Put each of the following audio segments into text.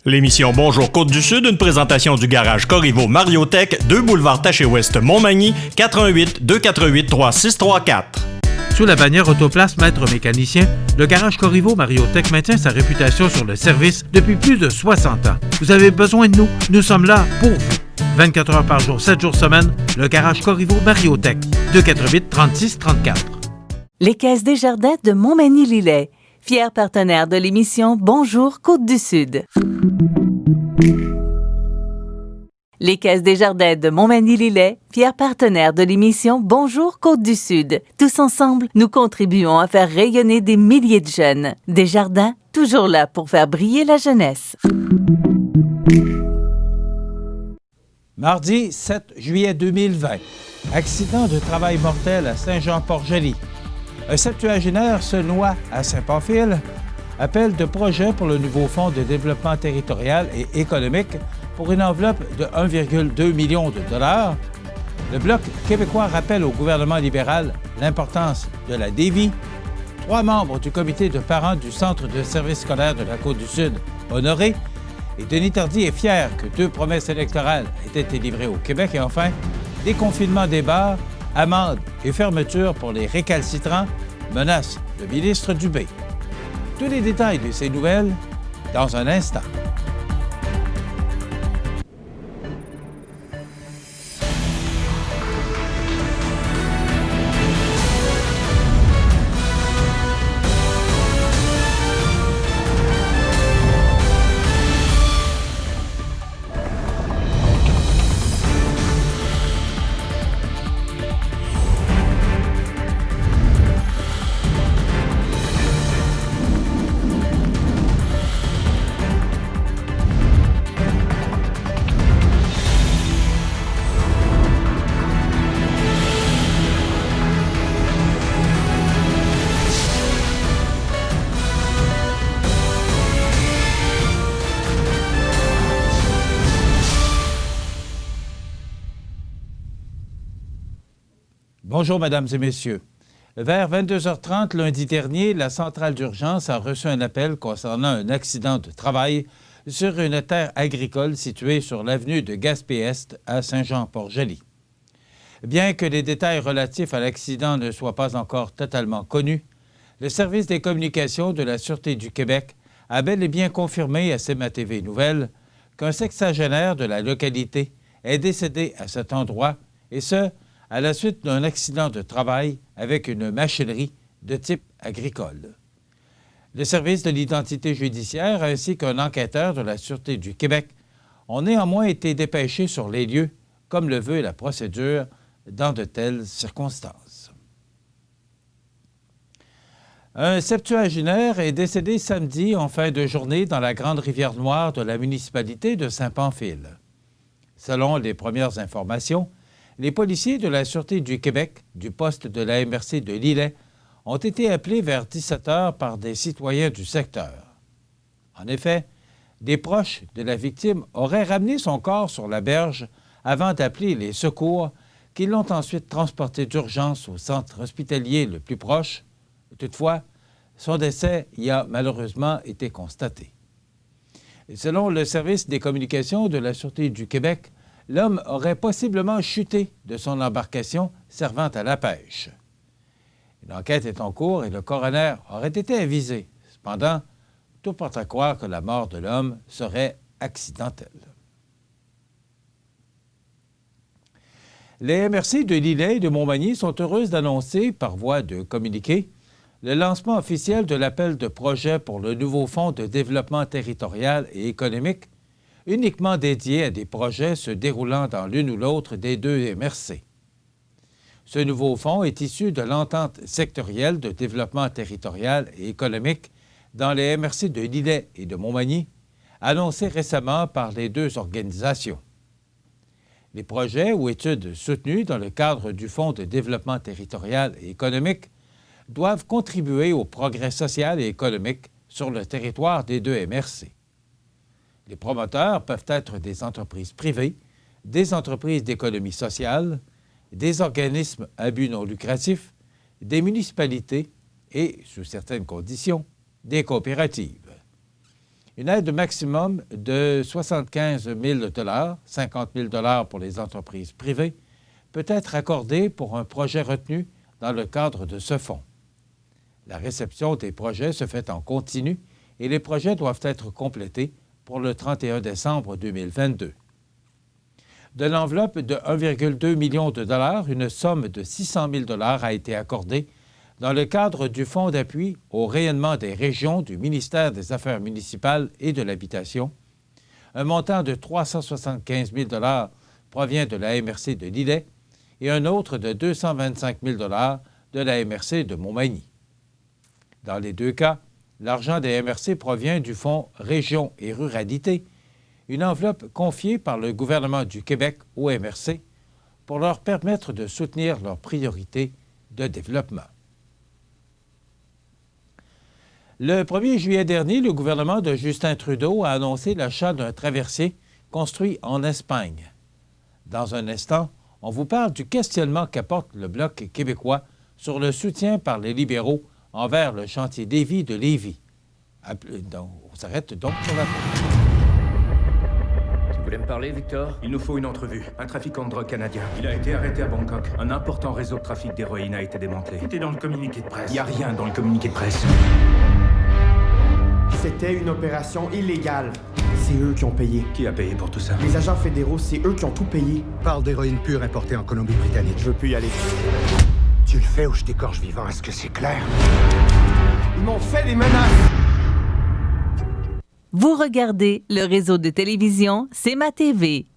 L'émission Bonjour Côte-du-Sud, une présentation du garage Corriveau Mariotech, 2 boulevard Taché-Ouest Montmagny, 88 248 3634. Sous la bannière Autoplace Maître Mécanicien, le garage Corriveau Mariotech maintient sa réputation sur le service depuis plus de 60 ans. Vous avez besoin de nous, nous sommes là pour vous. 24 heures par jour, 7 jours semaine, le garage Corriveau Mariotech, 248 36 34. Les Caisses Desjardins de Montmagny-Lillet, fier partenaire de l'émission Bonjour Côte-du-Sud. Les Caisses Desjardins de Montmagny-Lillet, fier partenaire de l'émission Bonjour Côte-du-Sud. Tous ensemble, nous contribuons à faire rayonner des milliers de jeunes. Desjardins, toujours là pour faire briller la jeunesse. Mardi 7 juillet 2020, accident de travail mortel à Saint-Jean-Port-Joli. Un septuagénaire se noie à Saint-Pamphile. Appel de projet pour le nouveau Fonds de développement territorial et économique pour une enveloppe de 1,2 million de dollars. Le Bloc québécois rappelle au gouvernement libéral l'importance de la DEVI. 3 membres du comité de parents du Centre de services scolaires de la Côte-du-Sud honorés. Et Denis Tardy est fier que 2 promesses électorales aient été livrées au Québec. Et enfin, déconfinement des bars, amendes et fermetures pour les récalcitrants, menace le ministre Dubé. Tous les détails de ces nouvelles dans un instant. Bonjour, mesdames et messieurs. Vers 22h30 lundi dernier, la centrale d'urgence a reçu un appel concernant un accident de travail sur une terre agricole située sur l'avenue de Gaspé-Est à Saint-Jean-Port-Joli. Bien que les détails relatifs à l'accident ne soient pas encore totalement connus, le service des communications de la Sûreté du Québec a bel et bien confirmé à CMA-TV Nouvelles qu'un sexagénaire de la localité est décédé à cet endroit, et ce, à la suite d'un accident de travail avec une machinerie de type agricole. Le service de l'identité judiciaire ainsi qu'un enquêteur de la Sûreté du Québec ont néanmoins été dépêchés sur les lieux, comme le veut la procédure, dans de telles circonstances. Un septuagénaire est décédé samedi en fin de journée dans la Grande Rivière-Noire de la municipalité de Saint-Pamphile. Selon les premières informations, les policiers de la Sûreté du Québec, du poste de la MRC de Lillet, ont été appelés vers 17 heures par des citoyens du secteur. En effet, des proches de la victime auraient ramené son corps sur la berge avant d'appeler les secours qui l'ont ensuite transporté d'urgence au centre hospitalier le plus proche. Toutefois, son décès y a malheureusement été constaté. Et selon le service des communications de la Sûreté du Québec, l'homme aurait possiblement chuté de son embarcation servant à la pêche. L'enquête est en cours et le coroner aurait été avisé. Cependant, tout porte à croire que la mort de l'homme serait accidentelle. Les MRC de Lillet et de Montmagny sont heureuses d'annoncer, par voie de communiqué, le lancement officiel de l'appel de projet pour le nouveau Fonds de développement territorial et économique, uniquement dédié à des projets se déroulant dans l'une ou l'autre des 2 MRC. Ce nouveau fonds est issu de l'entente sectorielle de développement territorial et économique dans les MRC de Lillet et de Montmagny, annoncée récemment par les 2 organisations. Les projets ou études soutenus dans le cadre du Fonds de développement territorial et économique doivent contribuer au progrès social et économique sur le territoire des 2 MRC. Les promoteurs peuvent être des entreprises privées, des entreprises d'économie sociale, des organismes à but non lucratif, des municipalités et, sous certaines conditions, des coopératives. Une aide maximum de 75 000 $, 50 000 $ pour les entreprises privées, peut être accordée pour un projet retenu dans le cadre de ce fonds. La réception des projets se fait en continu et les projets doivent être complétés pour le 31 décembre 2022. De l'enveloppe de 1,2 million de $, une somme de 600 000 $ a été accordée dans le cadre du Fonds d'appui au rayonnement des régions du ministère des Affaires municipales et de l'Habitation. Un montant de 375 000 $ provient de la MRC de Lillet et un autre de 225 000 $ de la MRC de Montmagny. Dans les deux cas, l'argent des MRC provient du Fonds Région et Ruralité, une enveloppe confiée par le gouvernement du Québec aux MRC pour leur permettre de soutenir leurs priorités de développement. Le 1er juillet dernier, le gouvernement de Justin Trudeau a annoncé l'achat d'un traversier construit en Espagne. Dans un instant, on vous parle du questionnement qu'apporte le Bloc québécois sur le soutien par les libéraux envers le chantier Lévis de Lévis. On s'arrête donc sur la pause. Tu voulais me parler, Victor? Il nous faut une entrevue. Un trafiquant de drogue canadien. Il a été arrêté à Bangkok. Un important réseau de trafic d'héroïne a été démantelé. C'était dans le communiqué de presse. Il n'y a rien dans le communiqué de presse. C'était une opération illégale. C'est eux qui ont payé. Qui a payé pour tout ça? Les agents fédéraux, c'est eux qui ont tout payé. Parle d'héroïne pure importée en Colombie-Britannique. Je veux plus y aller. Tu le fais ou je t'écorche vivant, est-ce que c'est clair? Ils m'ont fait des menaces! Vous regardez le réseau de télévision C'est ma TV.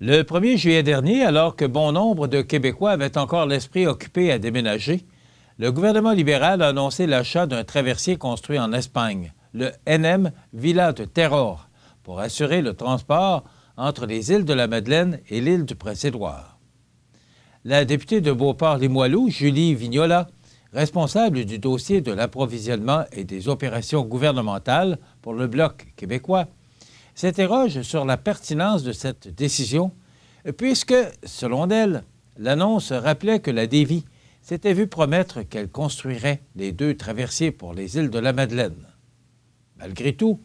Le 1er juillet dernier, alors que bon nombre de Québécois avaient encore l'esprit occupé à déménager, le gouvernement libéral a annoncé l'achat d'un traversier construit en Espagne, le NM Villa de Terror, pour assurer le transport entre les îles de la Madeleine et l'île du Prince-Édouard. La députée de Beauport-Limoilou, Julie Vignola, responsable du dossier de l'approvisionnement et des opérations gouvernementales pour le Bloc québécois, s'interroge sur la pertinence de cette décision, puisque, selon elle, l'annonce rappelait que la Davie s'était vue promettre qu'elle construirait les 2 traversiers pour les îles de la Madeleine. Malgré tout,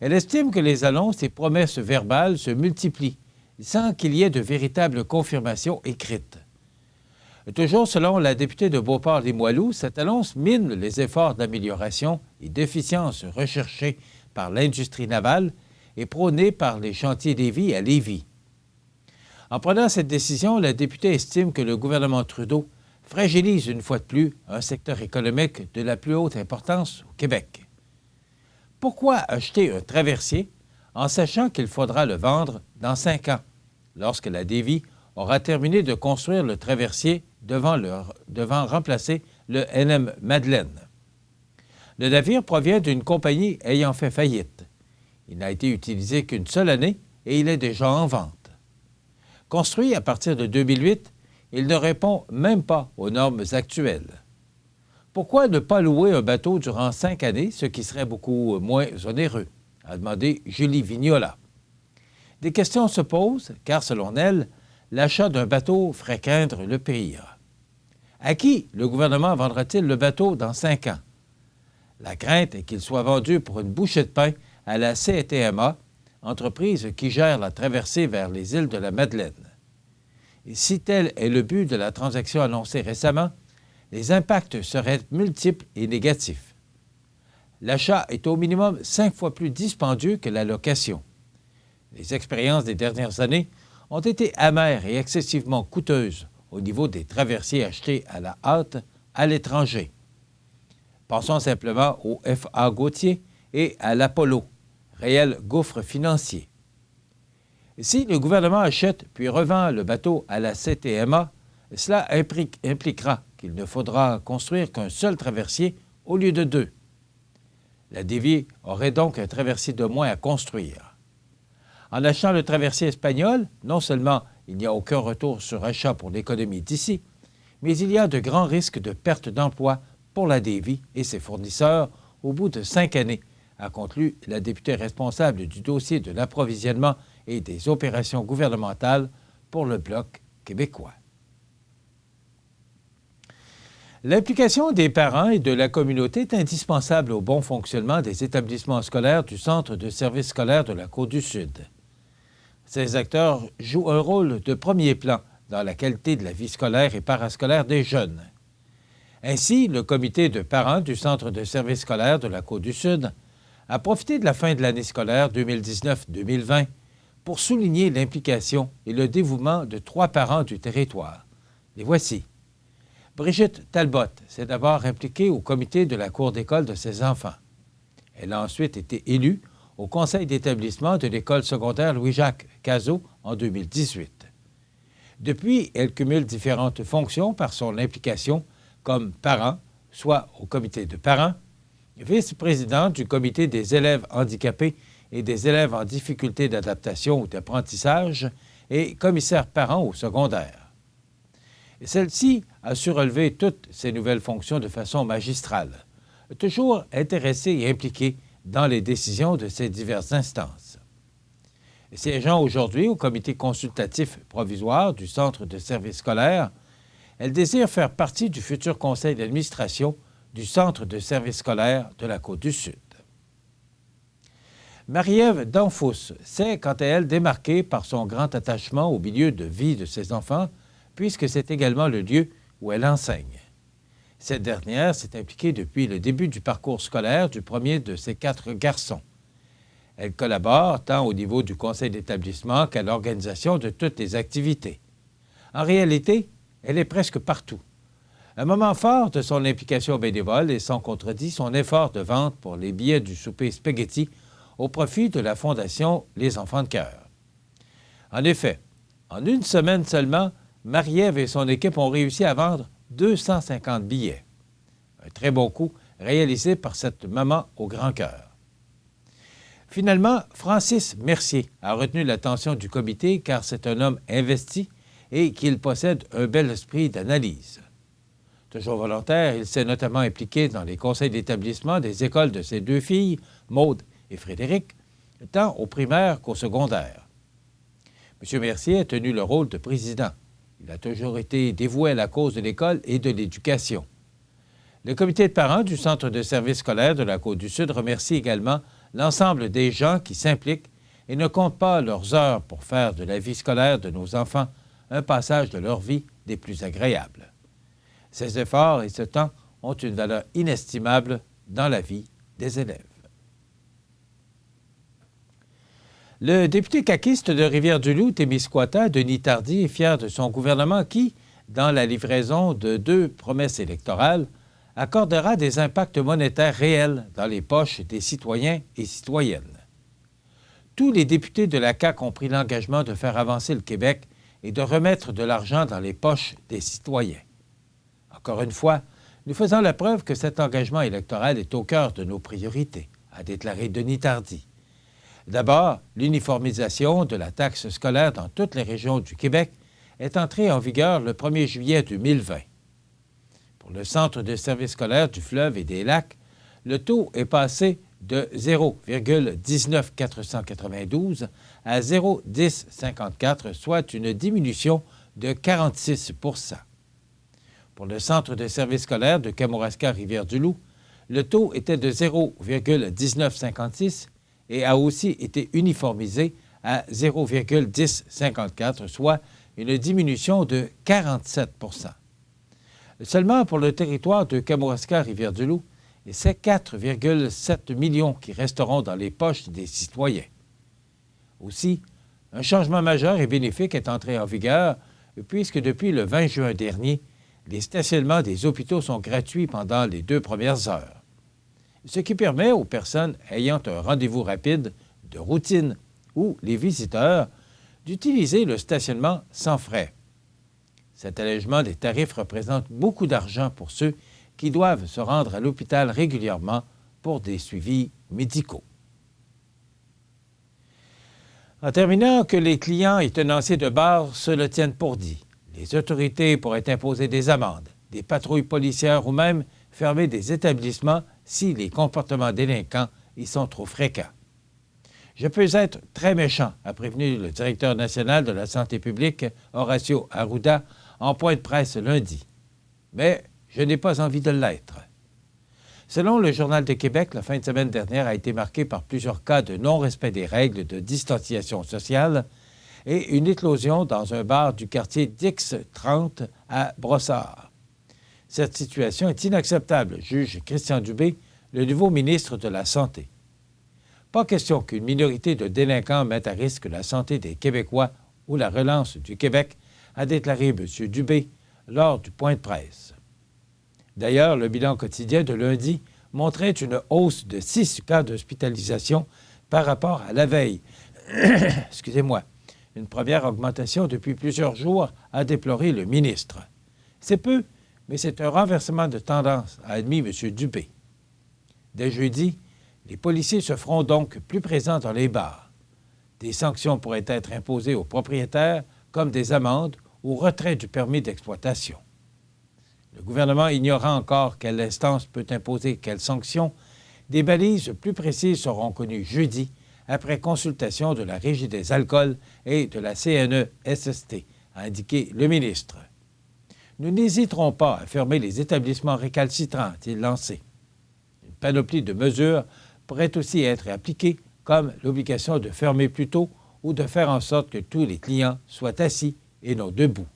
elle estime que les annonces et promesses verbales se multiplient sans qu'il y ait de véritable confirmation écrite. Toujours selon la députée de Beauport-Limoilou, cette annonce mine les efforts d'amélioration et d'efficience recherchés par l'industrie navale et prônée par les chantiers Lévis à Lévis. En prenant cette décision, la députée estime que le gouvernement Trudeau fragilise une fois de plus un secteur économique de la plus haute importance au Québec. Pourquoi acheter un traversier en sachant qu'il faudra le vendre dans 5 ans, lorsque la Davie aura terminé de construire le traversier devant remplacer le NM Madeleine? Le navire provient d'une compagnie ayant fait faillite. Il n'a été utilisé qu'une seule année et il est déjà en vente. Construit à partir de 2008, il ne répond même pas aux normes actuelles. Pourquoi ne pas louer un bateau durant 5 années, ce qui serait beaucoup moins onéreux? A demandé Julie Vignola. Des questions se posent, car selon elle, l'achat d'un bateau ferait craindre le pire. À qui le gouvernement vendra-t-il le bateau dans 5 ans? La crainte est qu'il soit vendu pour une bouchée de pain à la CTMA, entreprise qui gère la traversée vers les îles de la Madeleine. Et si tel est le but de la transaction annoncée récemment, les impacts seraient multiples et négatifs. L'achat est au minimum 5 fois plus dispendieux que la location. Les expériences des dernières années ont été amères et excessivement coûteuses au niveau des traversiers achetés à la hâte à l'étranger. Pensons simplement au F.A. Gauthier et à l'Apollo, réel gouffre financier. Si le gouvernement achète puis revend le bateau à la CTMA, cela impliquera qu'il ne faudra construire qu'un seul traversier au lieu de 2. La Davie aurait donc un traversier de moins à construire. En achetant le traversier espagnol, non seulement il n'y a aucun retour sur achat pour l'économie d'ici, mais il y a de grands risques de perte d'emploi pour la Davie et ses fournisseurs au bout de 5 années, a conclu la députée responsable du dossier de l'approvisionnement et des opérations gouvernementales pour le Bloc québécois. L'implication des parents et de la communauté est indispensable au bon fonctionnement des établissements scolaires du Centre de services scolaires de la Côte-du-Sud. Ces acteurs jouent un rôle de premier plan dans la qualité de la vie scolaire et parascolaire des jeunes. Ainsi, le comité de parents du Centre de services scolaires de la Côte-du-Sud a profité de la fin de l'année scolaire 2019-2020 pour souligner l'implication et le dévouement de 3 parents du territoire. Les voici. Brigitte Talbot s'est d'abord impliquée au comité de la cour d'école de ses enfants. Elle a ensuite été élue au conseil d'établissement de l'école secondaire Louis-Jacques Cazot en 2018. Depuis, elle cumule différentes fonctions par son implication comme parent, soit au comité de parents, vice-présidente du comité des élèves handicapés et des élèves en difficulté d'adaptation ou d'apprentissage et commissaire parent au secondaire. Celle-ci a su relever toutes ces nouvelles fonctions de façon magistrale, toujours intéressée et impliquée dans les décisions de ces diverses instances. Siégeant aujourd'hui au comité consultatif provisoire du Centre de services scolaires, elle désire faire partie du futur conseil d'administration du Centre de services scolaires de la Côte-du-Sud. Marie-Ève Danfous s'est, quant à elle, démarquée par son grand attachement au milieu de vie de ses enfants, puisque c'est également le lieu où elle enseigne. Cette dernière s'est impliquée depuis le début du parcours scolaire du premier de ses 4 garçons. Elle collabore tant au niveau du conseil d'établissement qu'à l'organisation de toutes les activités. En réalité, elle est presque partout. Un moment fort de son implication bénévole est sans contredit son effort de vente pour les billets du souper spaghetti au profit de la Fondation Les Enfants de Cœur. En effet, en une semaine seulement, Marie-Ève et son équipe ont réussi à vendre 250 billets. Un très bon coup réalisé par cette maman au grand cœur. Finalement, Francis Mercier a retenu l'attention du comité car c'est un homme investi et qu'il possède un bel esprit d'analyse. Toujours volontaire, il s'est notamment impliqué dans les conseils d'établissement des écoles de ses 2 filles, Maude et Frédéric, tant au primaire qu'au secondaire. M. Mercier a tenu le rôle de président. Il a toujours été dévoué à la cause de l'école et de l'éducation. Le comité de parents du Centre de services scolaires de la Côte-du-Sud remercie également l'ensemble des gens qui s'impliquent et ne comptent pas leurs heures pour faire de la vie scolaire de nos enfants un passage de leur vie des plus agréables. Ces efforts et ce temps ont une valeur inestimable dans la vie des élèves. Le député caquiste de Rivière-du-Loup-Témiscouata, Denis Tardy, est fier de son gouvernement qui, dans la livraison de 2 promesses électorales, accordera des impacts monétaires réels dans les poches des citoyens et citoyennes. Tous les députés de la CAQ ont pris l'engagement de faire avancer le Québec et de remettre de l'argent dans les poches des citoyens. Encore une fois, nous faisons la preuve que cet engagement électoral est au cœur de nos priorités, a déclaré Denis Tardy. D'abord, l'uniformisation de la taxe scolaire dans toutes les régions du Québec est entrée en vigueur le 1er juillet 2020. Pour le Centre de services scolaires du Fleuve et des Lacs, le taux est passé de 0,19492 à 0,1054, soit une diminution de 46 %. Pour le Centre de services scolaires de Kamouraska-Rivière-du-Loup, le taux était de 0,1956 et a aussi été uniformisé à 0,1054, soit une diminution de 47 %. Seulement pour le territoire de Kamouraska-Rivière-du-Loup, c'est 4,7 millions qui resteront dans les poches des citoyens. Aussi, un changement majeur et bénéfique est entré en vigueur puisque depuis le 20 juin dernier, les stationnements des hôpitaux sont gratuits pendant les 2 premières heures, ce qui permet aux personnes ayant un rendez-vous rapide, de routine ou les visiteurs d'utiliser le stationnement sans frais. Cet allègement des tarifs représente beaucoup d'argent pour ceux qui doivent se rendre à l'hôpital régulièrement pour des suivis médicaux. En terminant, que les clients et tenanciers de bars se le tiennent pour dit. Les autorités pourraient imposer des amendes, des patrouilles policières ou même fermer des établissements si les comportements délinquants ils sont trop fréquents. Je peux être très méchant, a prévenu le directeur national de la santé publique, Horacio Arruda, en point de presse lundi. Mais je n'ai pas envie de l'être. Selon le Journal de Québec, la fin de semaine dernière a été marquée par plusieurs cas de non-respect des règles de distanciation sociale et une éclosion dans un bar du quartier Dix 30 à Brossard. Cette situation est inacceptable, juge Christian Dubé, le nouveau ministre de la Santé. Pas question qu'une minorité de délinquants mette à risque la santé des Québécois ou la relance du Québec, a déclaré M. Dubé lors du point de presse. D'ailleurs, le bilan quotidien de lundi montrait une hausse de 6 cas d'hospitalisation par rapport à la veille. Excusez-moi. Une première augmentation depuis plusieurs jours, a déploré le ministre. C'est peu, mais c'est un renversement de tendance, a admis M. Dubé. Dès jeudi, les policiers se feront donc plus présents dans les bars. Des sanctions pourraient être imposées aux propriétaires, comme des amendes ou retrait du permis d'exploitation. Le gouvernement ignorant encore quelle instance peut imposer quelles sanctions, des balises plus précises seront connues jeudi après consultation de la Régie des alcools et de la CNE-SST, a indiqué le ministre. Nous n'hésiterons pas à fermer les établissements récalcitrants, a-t-il lancé. Une panoplie de mesures pourrait aussi être appliquée, comme l'obligation de fermer plus tôt ou de faire en sorte que tous les clients soient assis et non debout.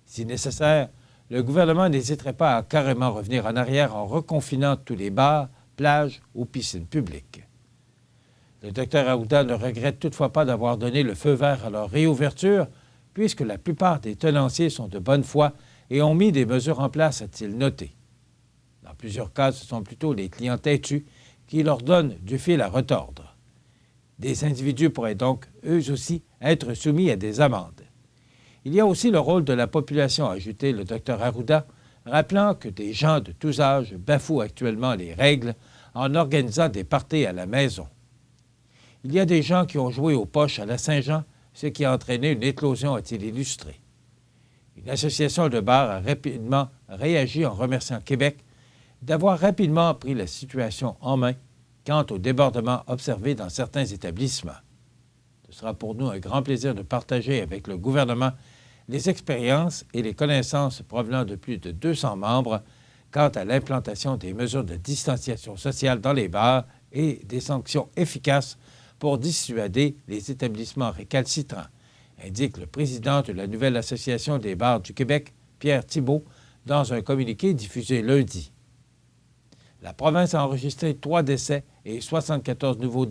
Si nécessaire, le gouvernement n'hésiterait pas à carrément revenir en arrière en reconfinant tous les bars, plages ou piscines publiques. Le Dr Arruda ne regrette toutefois pas d'avoir donné le feu vert à leur réouverture, puisque la plupart des tenanciers sont de bonne foi et ont mis des mesures en place, a-t-il noté. Dans plusieurs cas, ce sont plutôt les clients têtus qui leur donnent du fil à retordre. Des individus pourraient donc, eux aussi, être soumis à des amendes. Il y a aussi le rôle de la population, a ajouté le Dr Arruda, rappelant que des gens de tous âges bafouent actuellement les règles en organisant des parties à la maison. Il y a des gens qui ont joué aux poches à la Saint-Jean, ce qui a entraîné une éclosion, a-t-il illustré. Une association de bars a rapidement réagi en remerciant Québec d'avoir rapidement pris la situation en main quant aux débordements observés dans certains établissements. Ce sera pour nous un grand plaisir de partager avec le gouvernement les expériences et les connaissances provenant de plus de 200 membres quant à l'implantation des mesures de distanciation sociale dans les bars et des sanctions efficaces pour dissuader les établissements récalcitrants, indique le président de la nouvelle Association des bars du Québec, Pierre Thibault, dans un communiqué diffusé lundi. La province a enregistré 3 décès et 74 nouveaux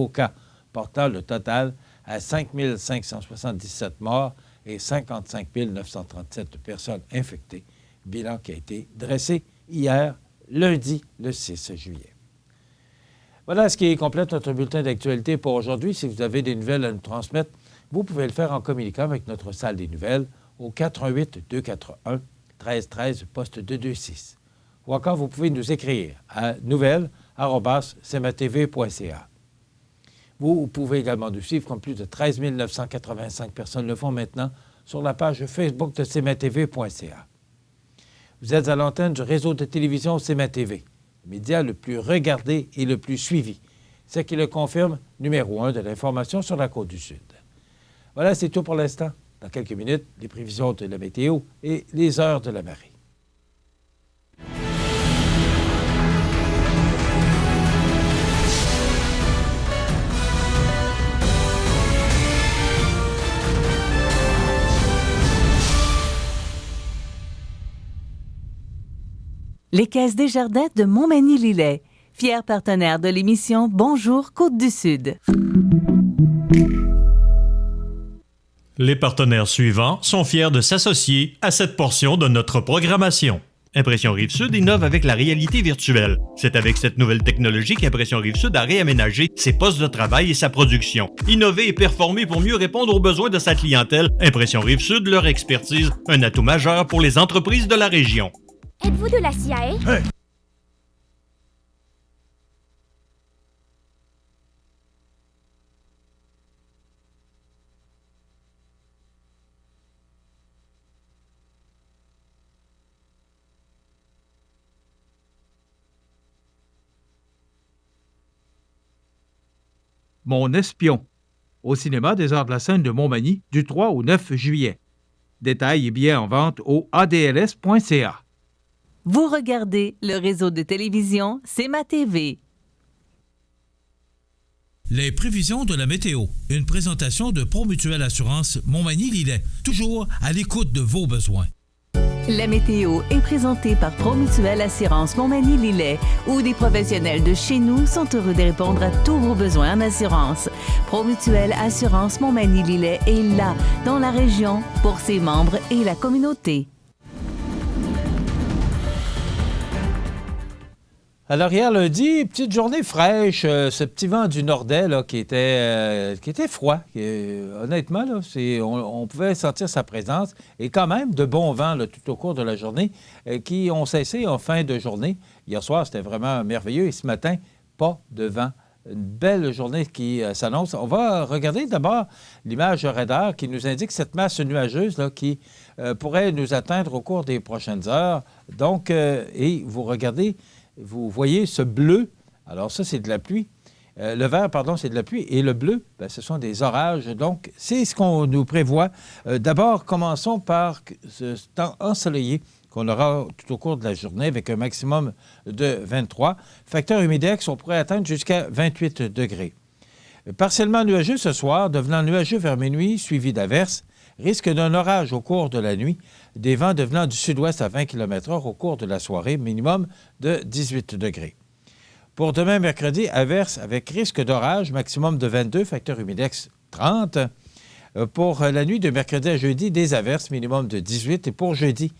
cas, portant le total à 5 577 morts et 55 937 personnes infectées, bilan qui a été dressé hier, lundi, le 6 juillet. Voilà ce qui complète notre bulletin d'actualité pour aujourd'hui. Si vous avez des nouvelles à nous transmettre, vous pouvez le faire en communiquant avec notre salle des nouvelles au 418-241-1313, poste 226. Ou encore, vous pouvez nous écrire à nouvelles@cmatv.ca. Vous pouvez également nous suivre, comme plus de 13 985 personnes le font maintenant, sur la page Facebook de cmatv.ca. Vous êtes à l'antenne du réseau de télévision CMA-TV, le média le plus regardé et le plus suivi, ce qui le confirme, numéro 1 de l'information sur la Côte-du-Sud. Voilà, c'est tout pour l'instant. Dans quelques minutes, les prévisions de la météo et les heures de la marée. Les Caisses Desjardins de Montmagny-Lillet, fier partenaire de l'émission Bonjour Côte-du-Sud. Les partenaires suivants sont fiers de s'associer à cette portion de notre programmation. Impression Rive-Sud innove avec la réalité virtuelle. C'est avec cette nouvelle technologie qu'Impression Rive-Sud a réaménagé ses postes de travail et sa production. Innover et performer pour mieux répondre aux besoins de sa clientèle, Impression Rive-Sud, leur expertise, un atout majeur pour les entreprises de la région. Êtes-vous de la CIA? Hey! Mon espion, au cinéma des Arts de la Scène de Montmagny du 3 au 9 juillet. Détails et billets en vente au adls.ca. Vous regardez le réseau de télévision C'est ma TV. Les prévisions de la météo. Une présentation de Promutuelle Assurance Montmagny-Lillet. Toujours à l'écoute de vos besoins. La météo est présentée par Promutuelle Assurance Montmagny-Lillet, où des professionnels de chez nous sont heureux de répondre à tous vos besoins en assurance. Promutuelle Assurance Montmagny-Lillet est là, dans la région, pour ses membres et la communauté. Alors hier lundi, petite journée fraîche, ce petit vent du nordais là, qui était froid. Honnêtement, là, on pouvait sentir sa présence et quand même de bons vents là, tout au cours de la journée qui ont cessé en fin de journée. Hier soir, c'était vraiment merveilleux et ce matin, pas de vent. Une belle journée qui s'annonce. On va regarder d'abord l'image radar qui nous indique cette masse nuageuse là, qui pourrait nous atteindre au cours des prochaines heures. Donc, et vous regardez... Vous voyez ce bleu, alors ça, c'est de la pluie. Le vert, pardon, c'est de la pluie. Et le bleu, bien, ce sont des orages. Donc, c'est ce qu'on nous prévoit. D'abord, commençons par ce temps ensoleillé qu'on aura tout au cours de la journée avec un maximum de 23. Facteur humidex, on pourrait atteindre jusqu'à 28 degrés. Partiellement nuageux ce soir, devenant nuageux vers minuit, suivi d'averses. Risque d'un orage au cours de la nuit, des vents devenant du sud-ouest à 20 km/h au cours de la soirée, minimum de 18 degrés. Pour demain, mercredi, averse avec risque d'orage, maximum de 22, facteur humidex 30. Pour la nuit de mercredi à jeudi, des averses, minimum de 18. Et pour jeudi,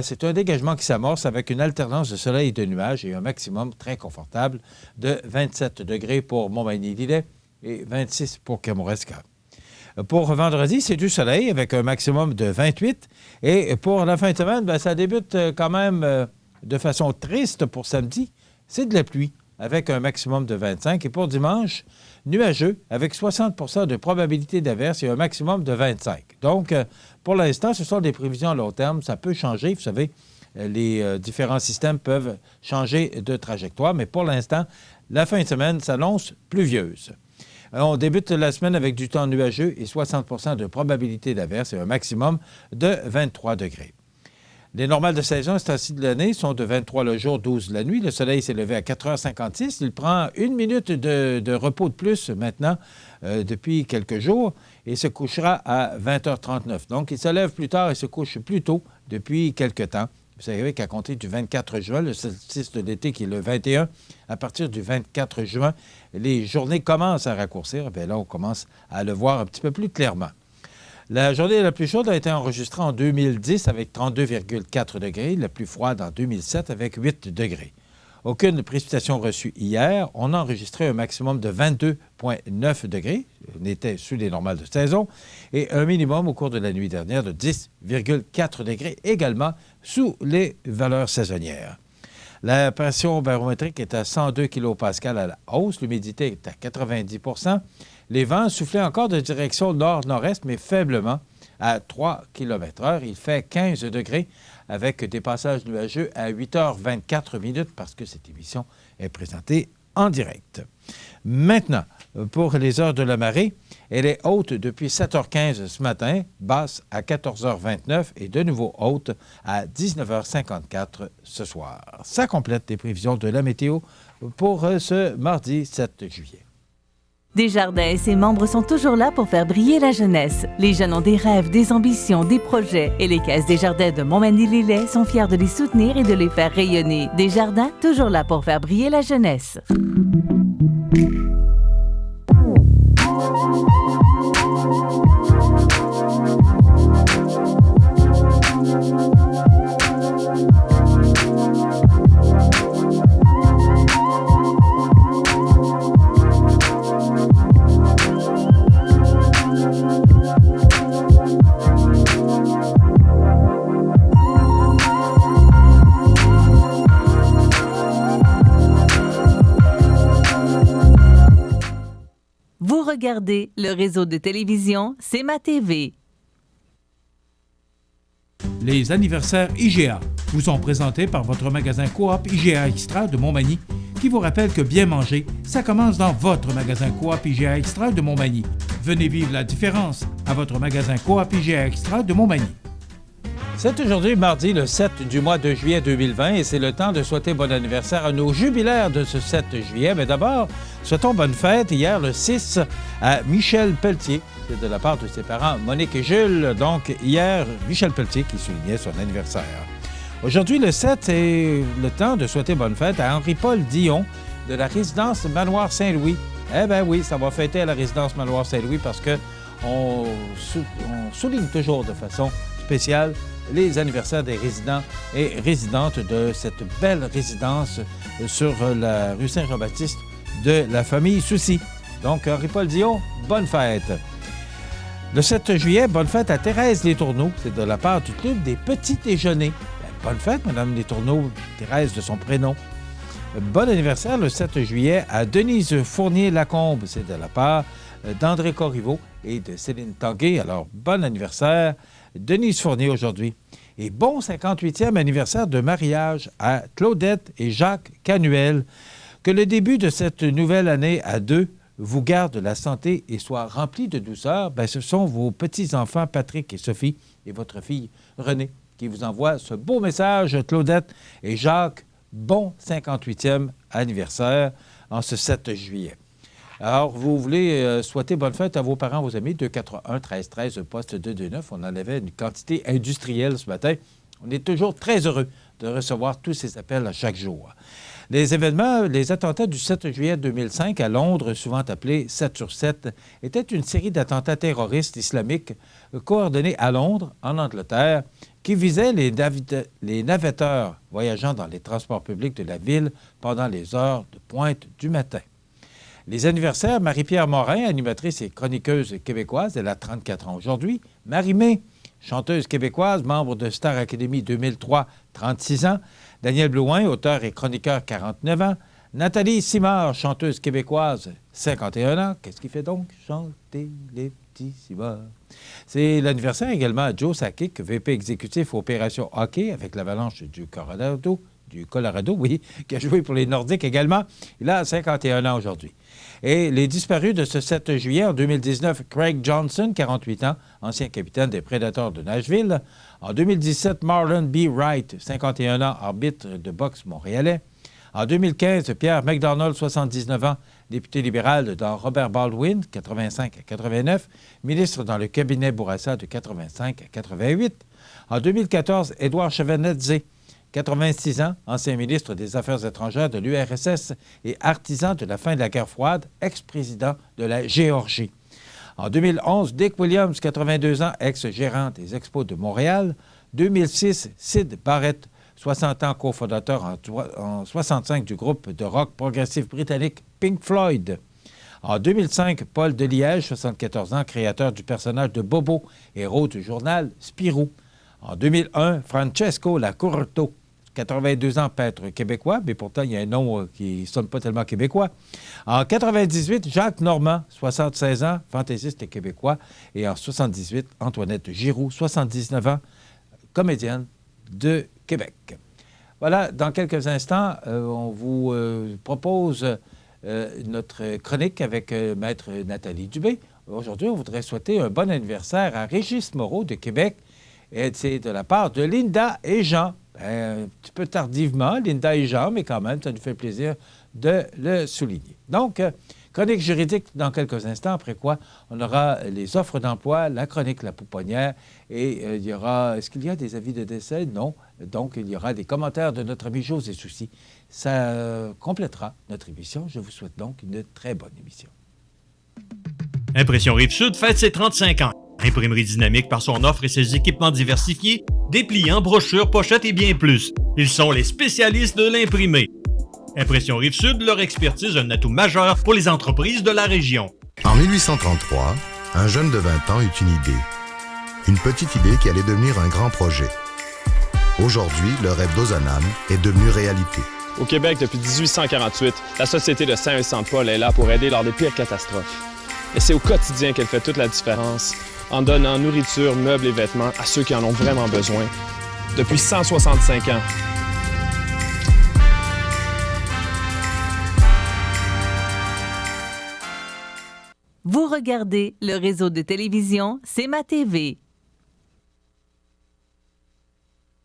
c'est un dégagement qui s'amorce avec une alternance de soleil et de nuages et un maximum très confortable de 27 degrés pour Montmagny-Lillet et 26 pour Kamouraska. Pour vendredi, c'est du soleil avec un maximum de 28. Et pour la fin de semaine, ça débute quand même de façon triste pour samedi. C'est de la pluie avec un maximum de 25. Et pour dimanche, nuageux avec 60 % de probabilité d'averse et un maximum de 25. Donc, pour l'instant, ce sont des prévisions à long terme. Ça peut changer. Vous savez, les différents systèmes peuvent changer de trajectoire. Mais pour l'instant, la fin de semaine s'annonce pluvieuse. On débute la semaine avec du temps nuageux et 60 % de probabilité d'averse et un maximum de 23 degrés. Les normales de saison à ce temps-ci de l'année sont de 23 le jour, 12 la nuit. Le soleil s'est levé à 4h56. Il prend une minute de repos de plus maintenant depuis quelques jours et se couchera à 20h39. Donc, il se lève plus tard et se couche plus tôt depuis quelque temps. Vous savez qu'à compter du 24 juin, le solstice de l'été qui est le 21, à partir du 24 juin, les journées commencent à raccourcir. Bien là, on commence à le voir un petit peu plus clairement. La journée la plus chaude a été enregistrée en 2010 avec 32,4 degrés, la plus froide en 2007 avec 8 degrés. Aucune précipitation reçue hier. On a enregistré un maximum de 22,9 degrés. On était sous les normales de saison. Et un minimum au cours de la nuit dernière de 10,4 degrés, également sous les valeurs saisonnières. La pression barométrique est à 102 kPa à la hausse. L'humidité est à 90 %. Les vents soufflaient encore de direction nord-nord-est, mais faiblement à 3 km/h. Il fait 15 degrés avec des passages nuageux à 8h24 parce que cette émission est présentée en direct. Maintenant, pour les heures de la marée, elle est haute depuis 7h15 ce matin, basse à 14h29 et de nouveau haute à 19h54 ce soir. Ça complète les prévisions de la météo pour ce mardi 7 juillet. Desjardins et ses membres sont toujours là pour faire briller la jeunesse. Les jeunes ont des rêves, des ambitions, des projets et les Caisses Desjardins de Montmagny-Lillet sont fiers de les soutenir et de les faire rayonner. Desjardins, toujours là pour faire briller la jeunesse. Vous regardez le réseau de télévision C'est ma TV. Les anniversaires IGA vous sont présentés par votre magasin Coop IGA Extra de Montmagny, qui vous rappelle que bien manger, ça commence dans votre magasin Coop IGA Extra de Montmagny. Venez vivre la différence à votre magasin Coop IGA Extra de Montmagny. C'est aujourd'hui mardi le 7 du mois de juillet 2020 et c'est le temps de souhaiter bon anniversaire à nos jubilaires de ce 7 juillet. Mais d'abord, souhaitons bonne fête hier le 6 à Michel Pelletier. C'est de la part de ses parents Monique et Jules. Donc hier, Michel Pelletier qui soulignait son anniversaire. Aujourd'hui le 7, c'est le temps de souhaiter bonne fête à Henri-Paul Dion de la résidence Manoir Saint-Louis. Eh bien oui, ça va fêter à la résidence Manoir Saint-Louis parce qu'on souligne toujours de façon spéciale les anniversaires des résidents et résidentes de cette belle résidence sur la rue Saint-Jean-Baptiste de la famille Soucy. Donc, Henri-Paul Dion, bonne fête. Le 7 juillet, bonne fête à Thérèse Letourneau. C'est de la part du Club des Petits Déjeuners. Bonne fête, Mme Letourneau, Thérèse de son prénom. Bon anniversaire le 7 juillet à Denise Fournier-Lacombe. C'est de la part d'André Corriveau et de Céline Tanguay. Alors, bon anniversaire, Denise Fournier aujourd'hui. Et bon 58e anniversaire de mariage à Claudette et Jacques Canuel. Que le début de cette nouvelle année à deux vous garde la santé et soit rempli de douceur. Bien, ce sont vos petits-enfants Patrick et Sophie et votre fille Renée qui vous envoient ce beau message. Claudette et Jacques, bon 58e anniversaire en ce 7 juillet. Alors, vous voulez souhaiter bonne fête à vos parents, vos amis, 281-1313, poste 229. On en avait une quantité industrielle ce matin. On est toujours très heureux de recevoir tous ces appels à chaque jour. Les événements, les attentats du 7 juillet 2005 à Londres, souvent appelés 7 sur 7, étaient une série d'attentats terroristes islamiques coordonnés à Londres, en Angleterre, qui visaient les navetteurs voyageant dans les transports publics de la ville pendant les heures de pointe du matin. Les anniversaires, Marie-Pierre Morin, animatrice et chroniqueuse québécoise, elle a 34 ans aujourd'hui. Marie-Mé, chanteuse québécoise, membre de Star Academy 2003, 36 ans. Daniel Blouin, auteur et chroniqueur, 49 ans. Nathalie Simard, chanteuse québécoise, 51 ans. Qu'est-ce qu'il fait donc? Chanter les petits Simard. C'est l'anniversaire également à Joe Sakic, VP exécutif Opération Hockey avec l'Avalanche du Colorado, oui, qui a joué pour les Nordiques également. Il a 51 ans aujourd'hui. Et les disparus de ce 7 juillet en 2019, Craig Johnson, 48 ans, ancien capitaine des Prédateurs de Nashville. En 2017, Marlon B. Wright, 51 ans, arbitre de boxe montréalais. En 2015, Pierre McDonald, 79 ans, député libéral dans Robert Baldwin, 85 à 89, ministre dans le cabinet Bourassa de 85 à 88. En 2014, Édouard Chevenetze, 86 ans, ancien ministre des Affaires étrangères de l'URSS et artisan de la fin de la guerre froide, ex-président de la Géorgie. En 2011, Dick Williams, 82 ans, ex-gérant des Expos de Montréal. 2006, Sid Barrett, 60 ans, cofondateur en 65 du groupe de rock progressif britannique Pink Floyd. En 2005, Paul Deliège, 74 ans, créateur du personnage de Bobo, héros du journal Spirou. En 2001, Francesco Lacurto, 82 ans, peintre québécois, mais pourtant il y a un nom qui ne sonne pas tellement québécois. En 98, Jacques Normand, 76 ans, fantaisiste québécois. Et en 78, Antoinette Giroux, 79 ans, comédienne de Québec. Voilà, dans quelques instants, on vous propose notre chronique avec Maître Nathalie Dubé. Aujourd'hui, on voudrait souhaiter un bon anniversaire à Régis Moreau de Québec. Et c'est de la part de Linda et Jean. Un petit peu tardivement, Linda et Jean, mais quand même, ça nous fait plaisir de le souligner. Donc, chronique juridique dans quelques instants, après quoi on aura les offres d'emploi, la chronique La Pouponnière, et il y aura... Est-ce qu'il y a des avis de décès? Non. Donc, il y aura des commentaires de notre ami José Soucy. Ça complétera notre émission. Je vous souhaite donc une très bonne émission. Impression Rive-Sud fête ses 35 ans. Imprimerie dynamique par son offre et ses équipements diversifiés, dépliants, brochures, pochettes et bien plus. Ils sont les spécialistes de l'imprimé. Impression Rive-Sud, leur expertise un atout majeur pour les entreprises de la région. En 1833, un jeune de 20 ans eut une idée. Une petite idée qui allait devenir un grand projet. Aujourd'hui, le rêve d'Ozanam est devenu réalité. Au Québec, depuis 1848, la Société de Saint-Vincent-de-Paul est là pour aider lors des pires catastrophes. Et c'est au quotidien qu'elle fait toute la différence, en donnant nourriture, meubles et vêtements à ceux qui en ont vraiment besoin. Depuis 165 ans. Vous regardez le réseau de télévision C'est ma TV.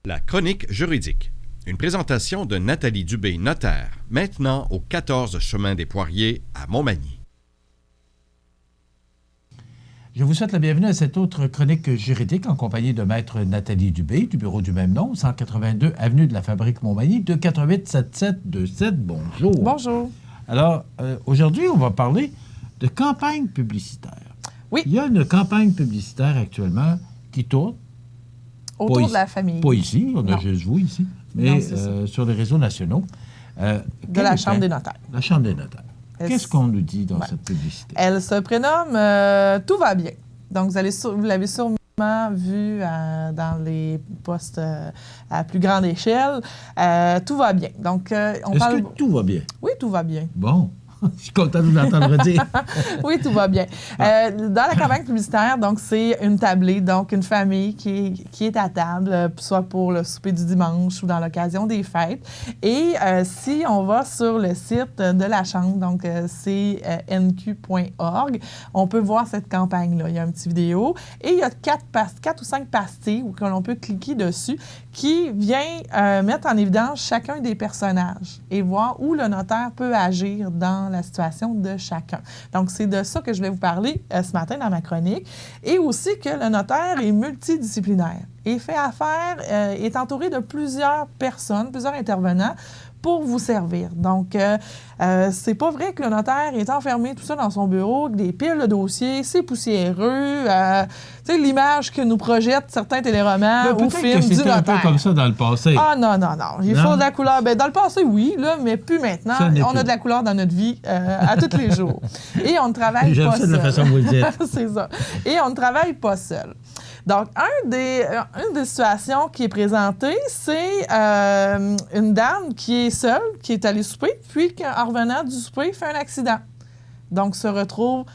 La chronique juridique. Une présentation de Nathalie Dubé, notaire, maintenant au 14 chemin des Poiriers à Montmagny. Je vous souhaite la bienvenue à cette autre chronique juridique en compagnie de Maître Nathalie Dubé, du bureau du même nom, 182 avenue de la Fabrique Montmagny, 248-7727. Bonjour. Bonjour. Alors, aujourd'hui, on va parler de campagne publicitaire. Oui. Il y a une campagne publicitaire actuellement qui tourne. Autour de la famille. Pas ici, on a juste vous ici, mais sur les réseaux nationaux. De la Chambre des notaires. La Chambre des notaires. Qu'est-ce qu'on nous dit dans cette publicité? Elle se prénomme Tout va bien. Donc, vous l'avez sûrement vu dans les postes à plus grande échelle. Tout va bien. Donc, Est-ce que tout va bien? Oui, tout va bien. Bon. Je suis content de vous entendre dire. Oui, tout va bien. Dans la campagne publicitaire, donc, c'est une tablée, donc une famille qui est à table, soit pour le souper du dimanche ou dans l'occasion des fêtes. Et si on va sur le site de la Chambre, donc c'est nq.org, on peut voir cette campagne-là. Il y a une petite vidéo et il y a 4 ou 5 pastilles où l'on peut cliquer dessus qui vient mettre en évidence chacun des personnages et voir où le notaire peut agir dans la situation de chacun. Donc, c'est de ça que je vais vous parler ce matin dans ma chronique. Et aussi que le notaire est multidisciplinaire et fait affaire, est entouré de plusieurs personnes, plusieurs intervenants pour vous servir. Donc, c'est pas vrai que le notaire est enfermé tout ça dans son bureau, avec des piles de dossiers, c'est poussiéreux. Tu sais, l'image que nous projettent certains téléromans ou films du notaire. Un peu comme ça dans le passé. Ah non. Il faut de la couleur. Ben, dans le passé, oui, là, mais plus maintenant. On a de la couleur dans notre vie à tous les jours. Et on ne travaille pas seul. J'aime ça de la façon dont vous le dites. C'est ça. Et on ne travaille pas seul. Donc, une des situations qui est présentée, c'est une dame qui est seule, qui est allée souper, puis en revenant du souper, fait un accident. Donc, se retrouve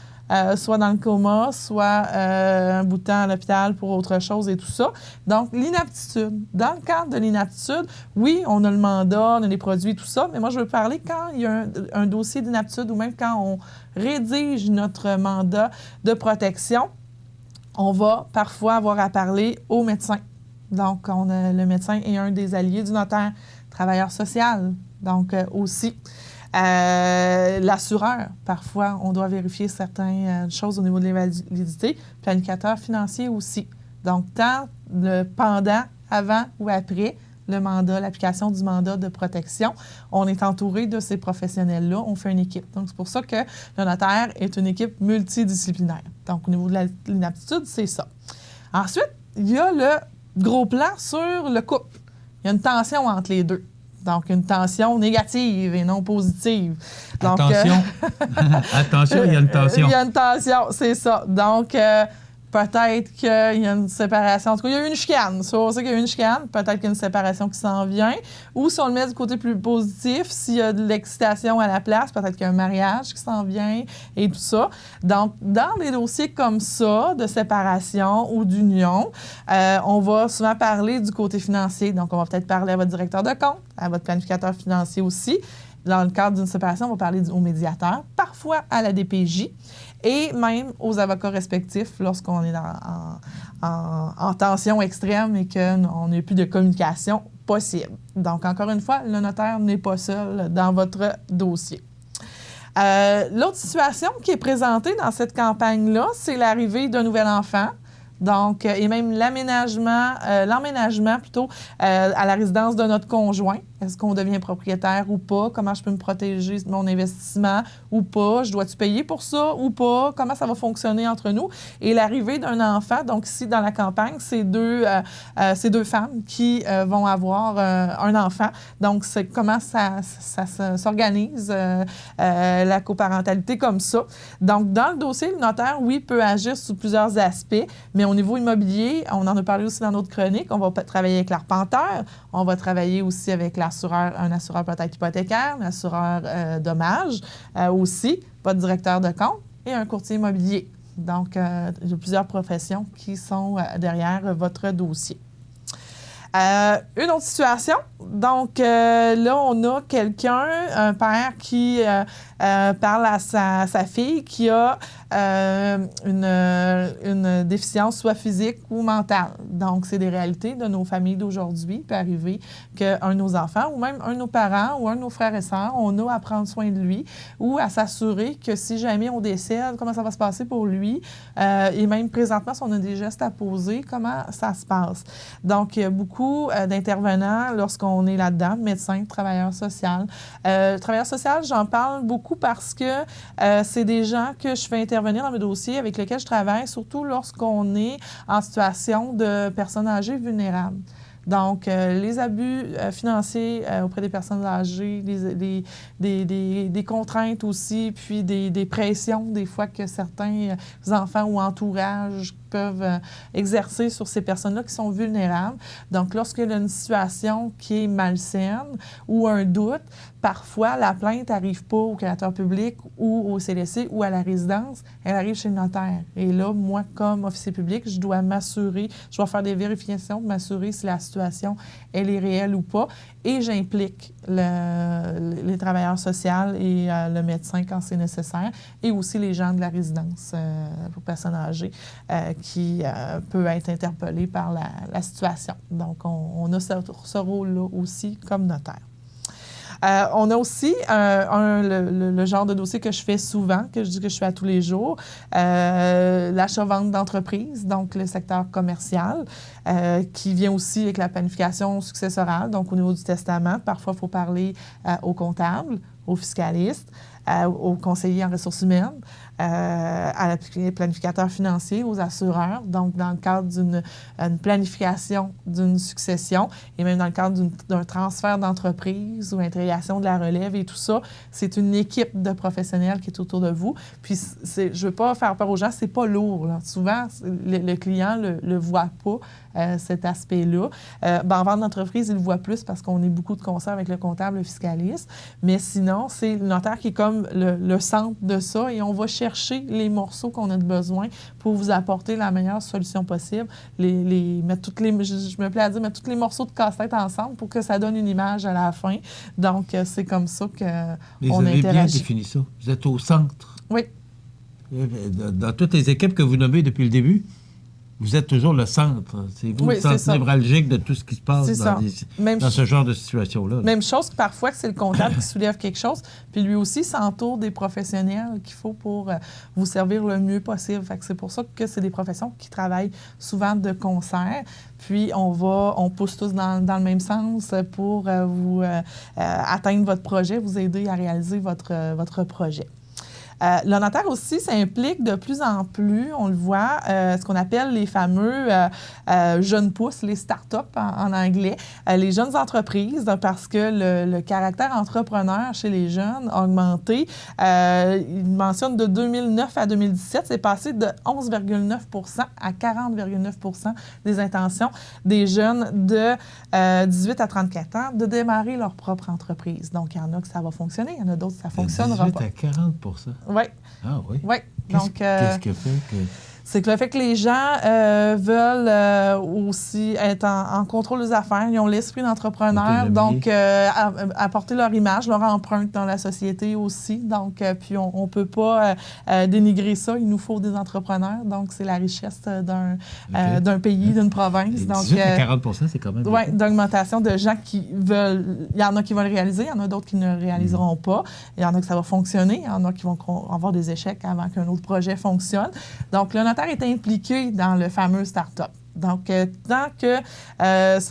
soit dans le coma, soit un bout de temps à l'hôpital pour autre chose et tout ça. Donc, l'inaptitude. Dans le cadre de l'inaptitude, oui, on a le mandat, on a les produits, tout ça, mais moi, je veux parler quand il y a un dossier d'inaptitude ou même quand on rédige notre mandat de protection, on va parfois avoir à parler au médecin. Donc, le médecin est un des alliés du notaire, travailleur social, donc aussi. L'assureur, parfois, on doit vérifier certaines choses au niveau de l'invalidité. Planificateur financier aussi. Donc, tant le pendant, avant ou après le mandat, l'application du mandat de protection, on est entouré de ces professionnels-là, on fait une équipe. Donc, c'est pour ça que le notaire est une équipe multidisciplinaire. Donc, au niveau de l'inaptitude, c'est ça. Ensuite, il y a le gros plan sur le couple. Il y a une tension entre les deux. Donc, une tension négative et non positive. Donc, attention. Attention, il y a une tension. Il y a une tension, c'est ça. Donc, peut-être qu'il y a une séparation. En tout cas, il y a eu une chicane. C'est pour ça qu'il y a eu une chicane. Peut-être qu'il y a une séparation qui s'en vient. Ou si on le met du côté plus positif, s'il y a de l'excitation à la place, peut-être qu'il y a un mariage qui s'en vient et tout ça. Donc, dans des dossiers comme ça, de séparation ou d'union, on va souvent parler du côté financier. Donc, on va peut-être parler à votre directeur de compte, à votre planificateur financier aussi. Dans le cadre d'une séparation, on va parler au médiateur, parfois à la DPJ et même aux avocats respectifs lorsqu'on est en tension extrême et qu'on n'a plus de communication possible. Donc, encore une fois, le notaire n'est pas seul dans votre dossier. L'autre situation qui est présentée dans cette campagne-là, c'est l'arrivée d'un nouvel enfant. Donc, et même l'emménagement plutôt à la résidence de notre conjoint. Est-ce qu'on devient propriétaire ou pas? Comment je peux me protéger de mon investissement ou pas? Je dois-tu payer pour ça ou pas? Comment ça va fonctionner entre nous? Et l'arrivée d'un enfant, donc ici dans la campagne, c'est deux femmes qui vont avoir un enfant. Donc, c'est comment ça s'organise, la coparentalité comme ça. Donc, dans le dossier, le notaire, oui, peut agir sous plusieurs aspects, mais au niveau immobilier, on en a parlé aussi dans notre chronique, on va travailler avec l'arpenteur, on va travailler aussi avec un assureur peut-être hypothécaire, un assureur dommages aussi, votre directeur de compte et un courtier immobilier. Donc, il y a plusieurs professions qui sont derrière votre dossier. Une autre situation, donc là, on a quelqu'un, un père qui parle à sa fille qui a une déficience soit physique ou mentale. Donc, c'est des réalités de nos familles d'aujourd'hui. Il peut arriver qu'un de nos enfants ou même un de nos parents ou un de nos frères et sœurs, on a à prendre soin de lui ou à s'assurer que si jamais on décède, comment ça va se passer pour lui et même présentement, si on a des gestes à poser, comment ça se passe. Donc, il y a beaucoup d'intervenants lorsqu'on est là-dedans, médecins, travailleurs sociaux. Travailleurs sociaux, j'en parle beaucoup parce que c'est des gens que je fais intervenir dans mes dossiers avec lesquels je travaille, surtout lorsqu'on est en situation de personnes âgées vulnérables. Donc, les abus financiers auprès des personnes âgées, des contraintes aussi, puis des pressions, des fois, que certains enfants ou entourages peuvent exercer sur ces personnes-là qui sont vulnérables. Donc, lorsqu'il y a une situation qui est malsaine ou un doute, parfois, la plainte n'arrive pas au créateur public ou au CLSC ou à la résidence, elle arrive chez le notaire. Et là, moi, comme officier public, je dois m'assurer, je dois faire des vérifications pour m'assurer si la situation, elle est réelle ou pas. Et j'implique les travailleurs sociaux et le médecin quand c'est nécessaire, et aussi les gens de la résidence pour personnes âgées qui peut être interpellés par la situation. Donc, on a ce rôle-là aussi comme notaire. On a aussi le genre de dossier que je fais souvent, que je dis que je fais à tous les jours, l'achat-vente d'entreprise, donc le secteur commercial, qui vient aussi avec la planification successorale, donc au niveau du testament. Parfois, il faut parler au comptable, au fiscaliste, aux conseillers en ressources humaines, à la planificateur financier, aux assureurs, donc dans le cadre d'une planification d'une succession et même dans le cadre d'un transfert d'entreprise ou intrégation de la relève et tout ça, c'est une équipe de professionnels qui est autour de vous. Puis, je ne veux pas faire peur aux gens, c'est pas lourd, là. Souvent, le client le voit pas, cet aspect-là. En vente d'entreprise, il le voit plus parce qu'on est beaucoup de concerts avec le comptable, le fiscaliste, mais sinon, c'est le notaire qui est comme le centre de ça et on va chercher les morceaux qu'on a de besoin pour vous apporter la meilleure solution possible. Je me plais à dire, mettre tous les morceaux de casse-tête ensemble pour que ça donne une image à la fin. Donc, c'est comme ça qu'on interagit. Vous avez bien défini ça. Vous êtes au centre. Oui. Dans toutes les équipes que vous nommez depuis le début, vous êtes toujours le centre. C'est vous le centre névralgique de tout ce qui se passe dans ce genre de situation-là. Même chose que parfois, c'est le comptable qui soulève quelque chose, puis lui aussi s'entoure des professionnels qu'il faut pour vous servir le mieux possible. Fait que c'est pour ça que c'est des professions qui travaillent souvent de concert. Puis, on pousse tous dans le même sens pour vous atteindre votre projet, vous aider à réaliser votre projet. Le notaire aussi s'implique de plus en plus, on le voit, ce qu'on appelle les fameux jeunes pousses, les start-up en anglais, les jeunes entreprises, parce que le caractère entrepreneur chez les jeunes a augmenté. Il mentionne de 2009 à 2017, c'est passé de 11,9 à 40,9 des intentions des jeunes de 18 à 34 ans de démarrer leur propre entreprise. Donc, il y en a que ça va fonctionner, il y en a d'autres que ça ne fonctionnera pas. 18 à 40 Oui. Ah oui? Oui. Qu'est-ce que fait que... C'est que le fait que les gens veulent aussi être en contrôle des affaires, ils ont l'esprit d'entrepreneur, donc apporter leur image, leur empreinte dans la société aussi. Donc, puis on ne peut pas dénigrer ça. Il nous faut des entrepreneurs. Donc, c'est la richesse d'un pays, d'une province. Donc, 18 à 40 c'est quand même... Oui, d'augmentation de gens qui veulent... Il y en a qui vont le réaliser, il y en a d'autres qui ne le réaliseront pas. Il y en a que ça va fonctionner, il y en a qui vont avoir des échecs avant qu'un autre projet fonctionne. Donc, le notaire est impliqué dans le fameux start-up. Donc, tant que...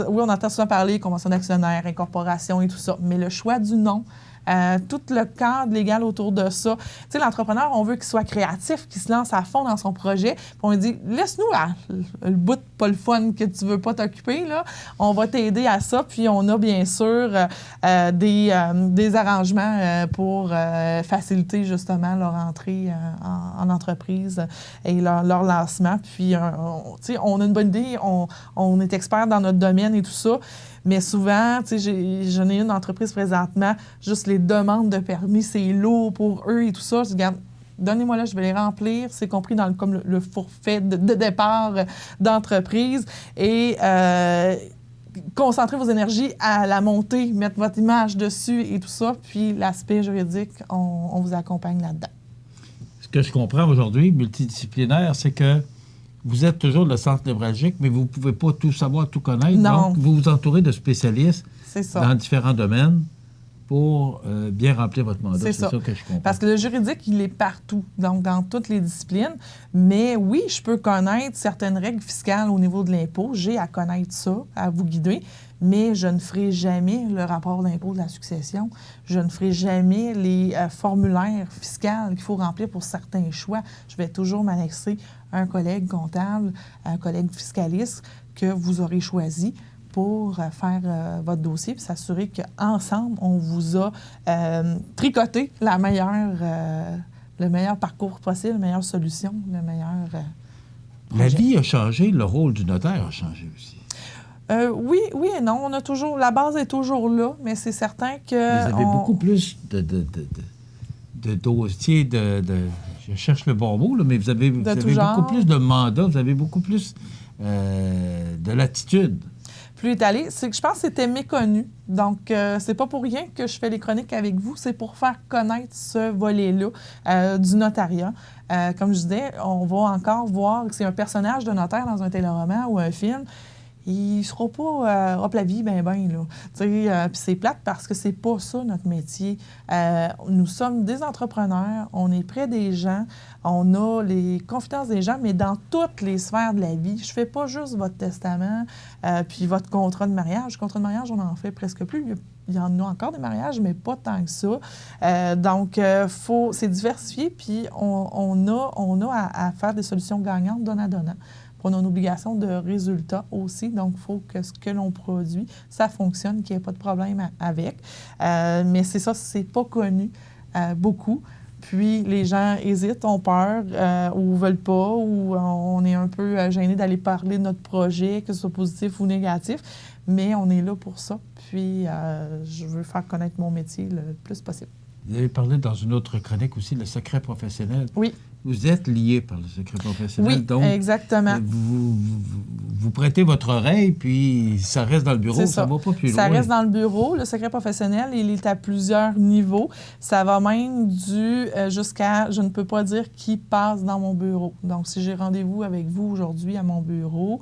oui, on entend souvent parler convention d'actionnaire, incorporation et tout ça, mais le choix du nom, tout le cadre légal autour de ça. Tu sais, l'entrepreneur, on veut qu'il soit créatif, qu'il se lance à fond dans son projet. Puis on lui dit, laisse-nous le bout de pas le fun que tu veux pas t'occuper, là. On va t'aider à ça. Puis on a bien sûr des arrangements pour faciliter justement leur entrée en entreprise et leur lancement. Puis, tu sais, on a une bonne idée, on est expert dans notre domaine et tout ça. Mais souvent, tu sais, j'en ai une entreprise présentement, juste les demandes de permis, c'est lourd pour eux et tout ça. Je regarde, donnez-moi là, je vais les remplir. C'est compris dans le forfait de départ d'entreprise. Et concentrer vos énergies à la montée, mettre votre image dessus et tout ça. Puis l'aspect juridique, on vous accompagne là-dedans. Ce que je comprends aujourd'hui, multidisciplinaire, c'est que vous êtes toujours le centre névralgique, mais vous ne pouvez pas tout savoir, tout connaître. Non. Donc, vous vous entourez de spécialistes dans différents domaines pour bien remplir votre mandat. C'est ça que je comprends. Parce que le juridique, il est partout, donc dans toutes les disciplines. Mais oui, je peux connaître certaines règles fiscales au niveau de l'impôt. J'ai à connaître ça, à vous guider. Mais je ne ferai jamais le rapport d'impôt de la succession. Je ne ferai jamais les formulaires fiscaux qu'il faut remplir pour certains choix. Je vais toujours m'annexer un collègue comptable, un collègue fiscaliste que vous aurez choisi pour faire votre dossier puis s'assurer qu'ensemble, on vous a tricoté le meilleur parcours possible, la meilleure solution, le meilleur projet. La vie a changé, le rôle du notaire a changé aussi. Oui et non. On a toujours, la base est toujours là, mais c'est certain que... Vous avez beaucoup plus de dossiers, je cherche le bon mot, là, mais vous avez beaucoup plus de mandats, vous avez beaucoup plus de latitude. Plus étalé, c'est que je pense que c'était méconnu. Donc, c'est pas pour rien que je fais les chroniques avec vous, c'est pour faire connaître ce volet-là du notariat. Comme je disais, on va encore voir que c'est un personnage de notaire dans un téléroman ou un film. Il ne sera pas hop la vie, ben, là. Puis c'est plate parce que c'est pas ça notre métier. Nous sommes des entrepreneurs, on est près des gens, on a les confidences des gens, mais dans toutes les sphères de la vie. Je fais pas juste votre testament puis votre contrat de mariage. Le contrat de mariage, on en fait presque plus. Il y en a encore des mariages, mais pas tant que ça. Donc, c'est diversifié, puis on a à faire des solutions gagnantes donnant-donnant. On a une obligation de résultat aussi, donc il faut que ce que l'on produit, ça fonctionne, qu'il n'y ait pas de problème avec. Mais c'est ça, c'est pas connu beaucoup. Puis les gens hésitent, ont peur ou veulent pas, ou on est un peu gêné d'aller parler de notre projet, que ce soit positif ou négatif. Mais on est là pour ça. Puis je veux faire connaître mon métier le plus possible. Vous avez parlé dans une autre chronique aussi, le secret professionnel. Oui. Vous êtes lié par le secret professionnel. Oui, donc, exactement. Vous prêtez votre oreille, puis ça reste dans le bureau, ça ne va pas plus loin. Ça reste dans le bureau. Le secret professionnel, il est à plusieurs niveaux. Ça va même jusqu'à, je ne peux pas dire qui passe dans mon bureau. Donc, si j'ai rendez-vous avec vous aujourd'hui à mon bureau,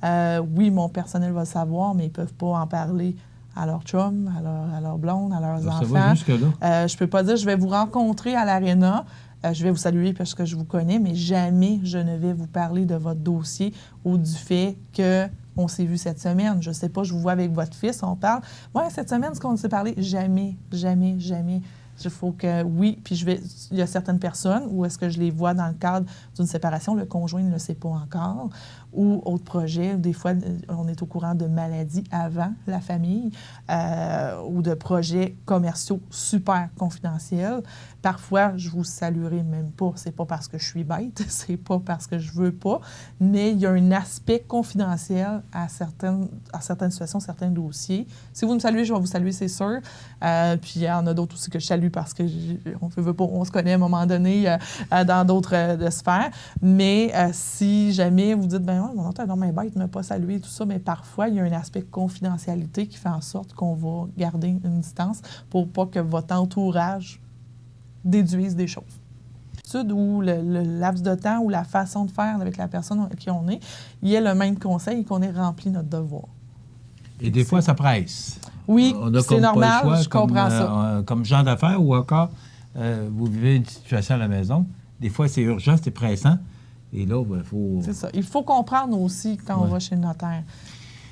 oui, mon personnel va le savoir, mais ils ne peuvent pas en parler à leur chum, à leur blonde, à leurs enfants. Ça va jusque-là? Je ne peux pas dire, je vais vous rencontrer à l'aréna, je vais vous saluer parce que je vous connais, mais jamais je ne vais vous parler de votre dossier ou du fait qu'on s'est vu cette semaine. Je ne sais pas, je vous vois avec votre fils, on parle. Ouais, cette semaine, ce qu'on s'est parlé, jamais, jamais, jamais. Il faut que, oui, puis il y a certaines personnes où est-ce que je les vois dans le cadre d'une séparation, le conjoint ne le sait pas encore, ou autre projet, des fois, on est au courant de maladies avant la famille, ou de projets commerciaux super confidentiels. Parfois, je vous saluerai même pas. C'est pas parce que je suis bête, c'est pas parce que je veux pas, mais il y a un aspect confidentiel à certaines situations, certains dossiers. Si vous me saluez, je vais vous saluer, c'est sûr. Puis il y en a d'autres aussi que je salue parce que on se connaît à un moment donné dans d'autres sphères. Mais si jamais vous dites, ben ouais, mon notaire est vraiment bête, ne m'a pas salué, tout ça, mais parfois, il y a un aspect de confidentialité qui fait en sorte qu'on va garder une distance pour pas que votre entourage déduise des choses. Ou le laps de temps ou la façon de faire avec la personne avec qui on est, il y a le même conseil et qu'on ait rempli notre devoir. Et des fois, ça presse. Oui, c'est normal, je comprends ça. Comme gens d'affaires ou encore, vous vivez une situation à la maison, des fois, c'est urgent, c'est pressant. Et là, il faut... C'est ça. Il faut comprendre aussi quand on va chez le notaire.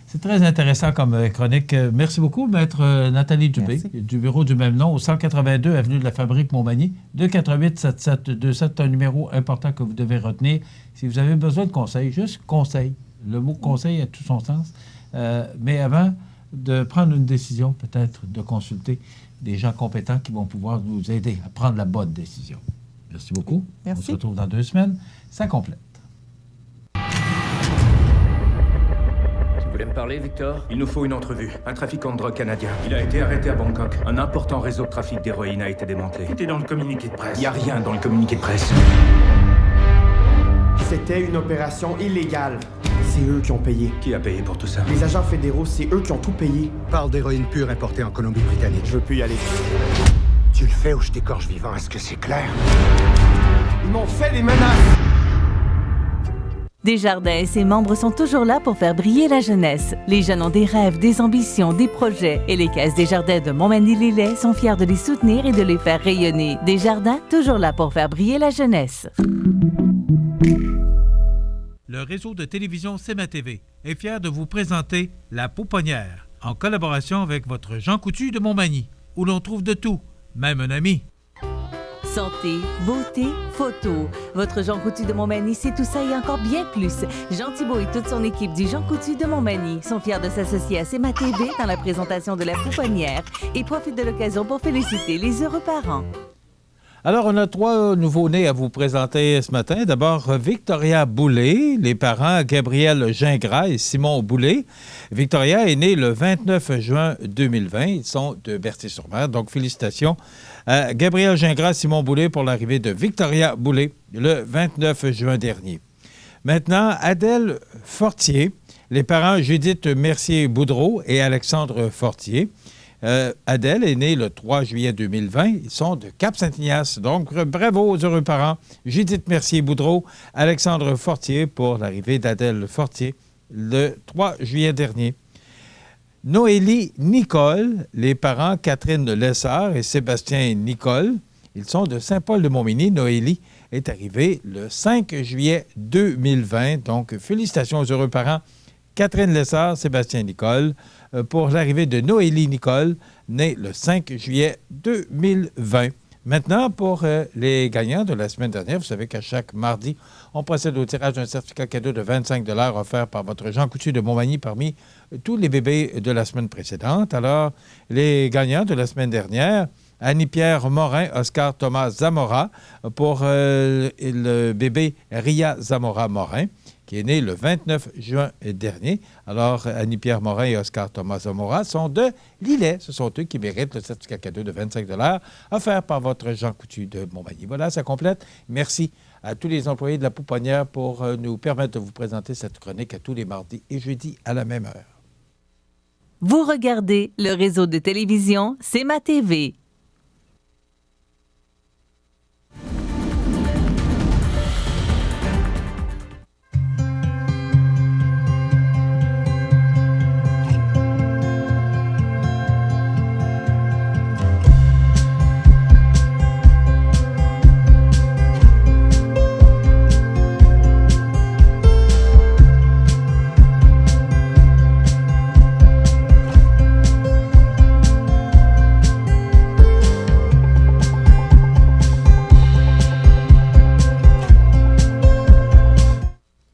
C'est très intéressant comme chronique. Merci beaucoup, Maître Nathalie Dubé, du bureau du même nom, au 182 avenue de la Fabrique Montmagny, 248-7727, un numéro important que vous devez retenir. Si vous avez besoin de conseils, juste conseil. Le mot conseil a tout son sens. Mais avant de prendre une décision, peut-être de consulter des gens compétents qui vont pouvoir nous aider à prendre la bonne décision. Merci beaucoup. Merci. On se retrouve dans 2 semaines. Ça complète. Vous voulez me parler, Victor? Il nous faut une entrevue. Un trafiquant de drogue canadien. Il a été arrêté à Bangkok. Un important réseau de trafic d'héroïne a été démantelé. C'était dans le communiqué de presse. Il n'y a rien dans le communiqué de presse. C'était une opération illégale. C'est eux qui ont payé. Qui a payé pour tout ça? Les agents fédéraux, c'est eux qui ont tout payé. Parle d'héroïne pure importée en Colombie-Britannique. Je veux plus y aller. Tu le fais ou je t'écorche vivant, est-ce que c'est clair? Ils m'ont fait des menaces! Desjardins et ses membres sont toujours là pour faire briller la jeunesse. Les jeunes ont des rêves, des ambitions, des projets. Et les caisses Desjardins de Montmagny-Lillet sont fiers de les soutenir et de les faire rayonner. Desjardins, toujours là pour faire briller la jeunesse. Le réseau de télévision CMA TV est fier de vous présenter La Pouponnière, en collaboration avec votre Jean Coutu de Montmagny, où l'on trouve de tout, même un ami. Santé, beauté, photo. Votre Jean Coutu de Montmagny, c'est tout ça et encore bien plus. Jean Thibault et toute son équipe du Jean Coutu de Montmagny sont fiers de s'associer à CMA TV dans la présentation de La Pouponnière et profitent de l'occasion pour féliciter les heureux parents. Alors, on a 3 nouveaux-nés à vous présenter ce matin. D'abord, Victoria Boulay, les parents Gabriel Gingras et Simon Boulay. Victoria est née le 29 juin 2020. Ils sont de Berthier-sur-Mer. Donc, félicitations à Gabriel Gingras et Simon Boulay pour l'arrivée de Victoria Boulay le 29 juin dernier. Maintenant, Adèle Fortier, les parents Judith Mercier-Boudreau et Alexandre Fortier. Adèle est née le 3 juillet 2020. Ils sont de Cap-Saint-Ignace. Donc, bravo aux heureux parents. Judith Mercier-Boudreau, Alexandre Fortier pour l'arrivée d'Adèle Fortier le 3 juillet dernier. Noélie Nicole, les parents Catherine Lessard et Sébastien Nicole. Ils sont de Saint-Paul-de-Montmagny. Noélie est arrivée le 5 juillet 2020. Donc, félicitations aux heureux parents Catherine Lessard, Sébastien Nicole, pour l'arrivée de Noélie Nicole, née le 5 juillet 2020. Maintenant, pour les gagnants de la semaine dernière, vous savez qu'à chaque mardi, on procède au tirage d'un certificat cadeau de 25 $ offert par votre Jean Coutu de Montmagny parmi tous les bébés de la semaine précédente. Alors, les gagnants de la semaine dernière, Annie-Pierre Morin, Oscar Thomas Zamora, pour le bébé Ria Zamora Morin, qui est né le 29 juin dernier. Alors, Annie-Pierre Morin et Oscar Thomas Zamora sont de Lillet. Ce sont eux qui méritent le certificat cadeau de 25 $ offert par votre Jean Coutu de Montmagny. Voilà, ça complète. Merci à tous les employés de la Pouponnière pour nous permettre de vous présenter cette chronique à tous les mardis et jeudis à la même heure. Vous regardez le réseau de télévision CMA TV.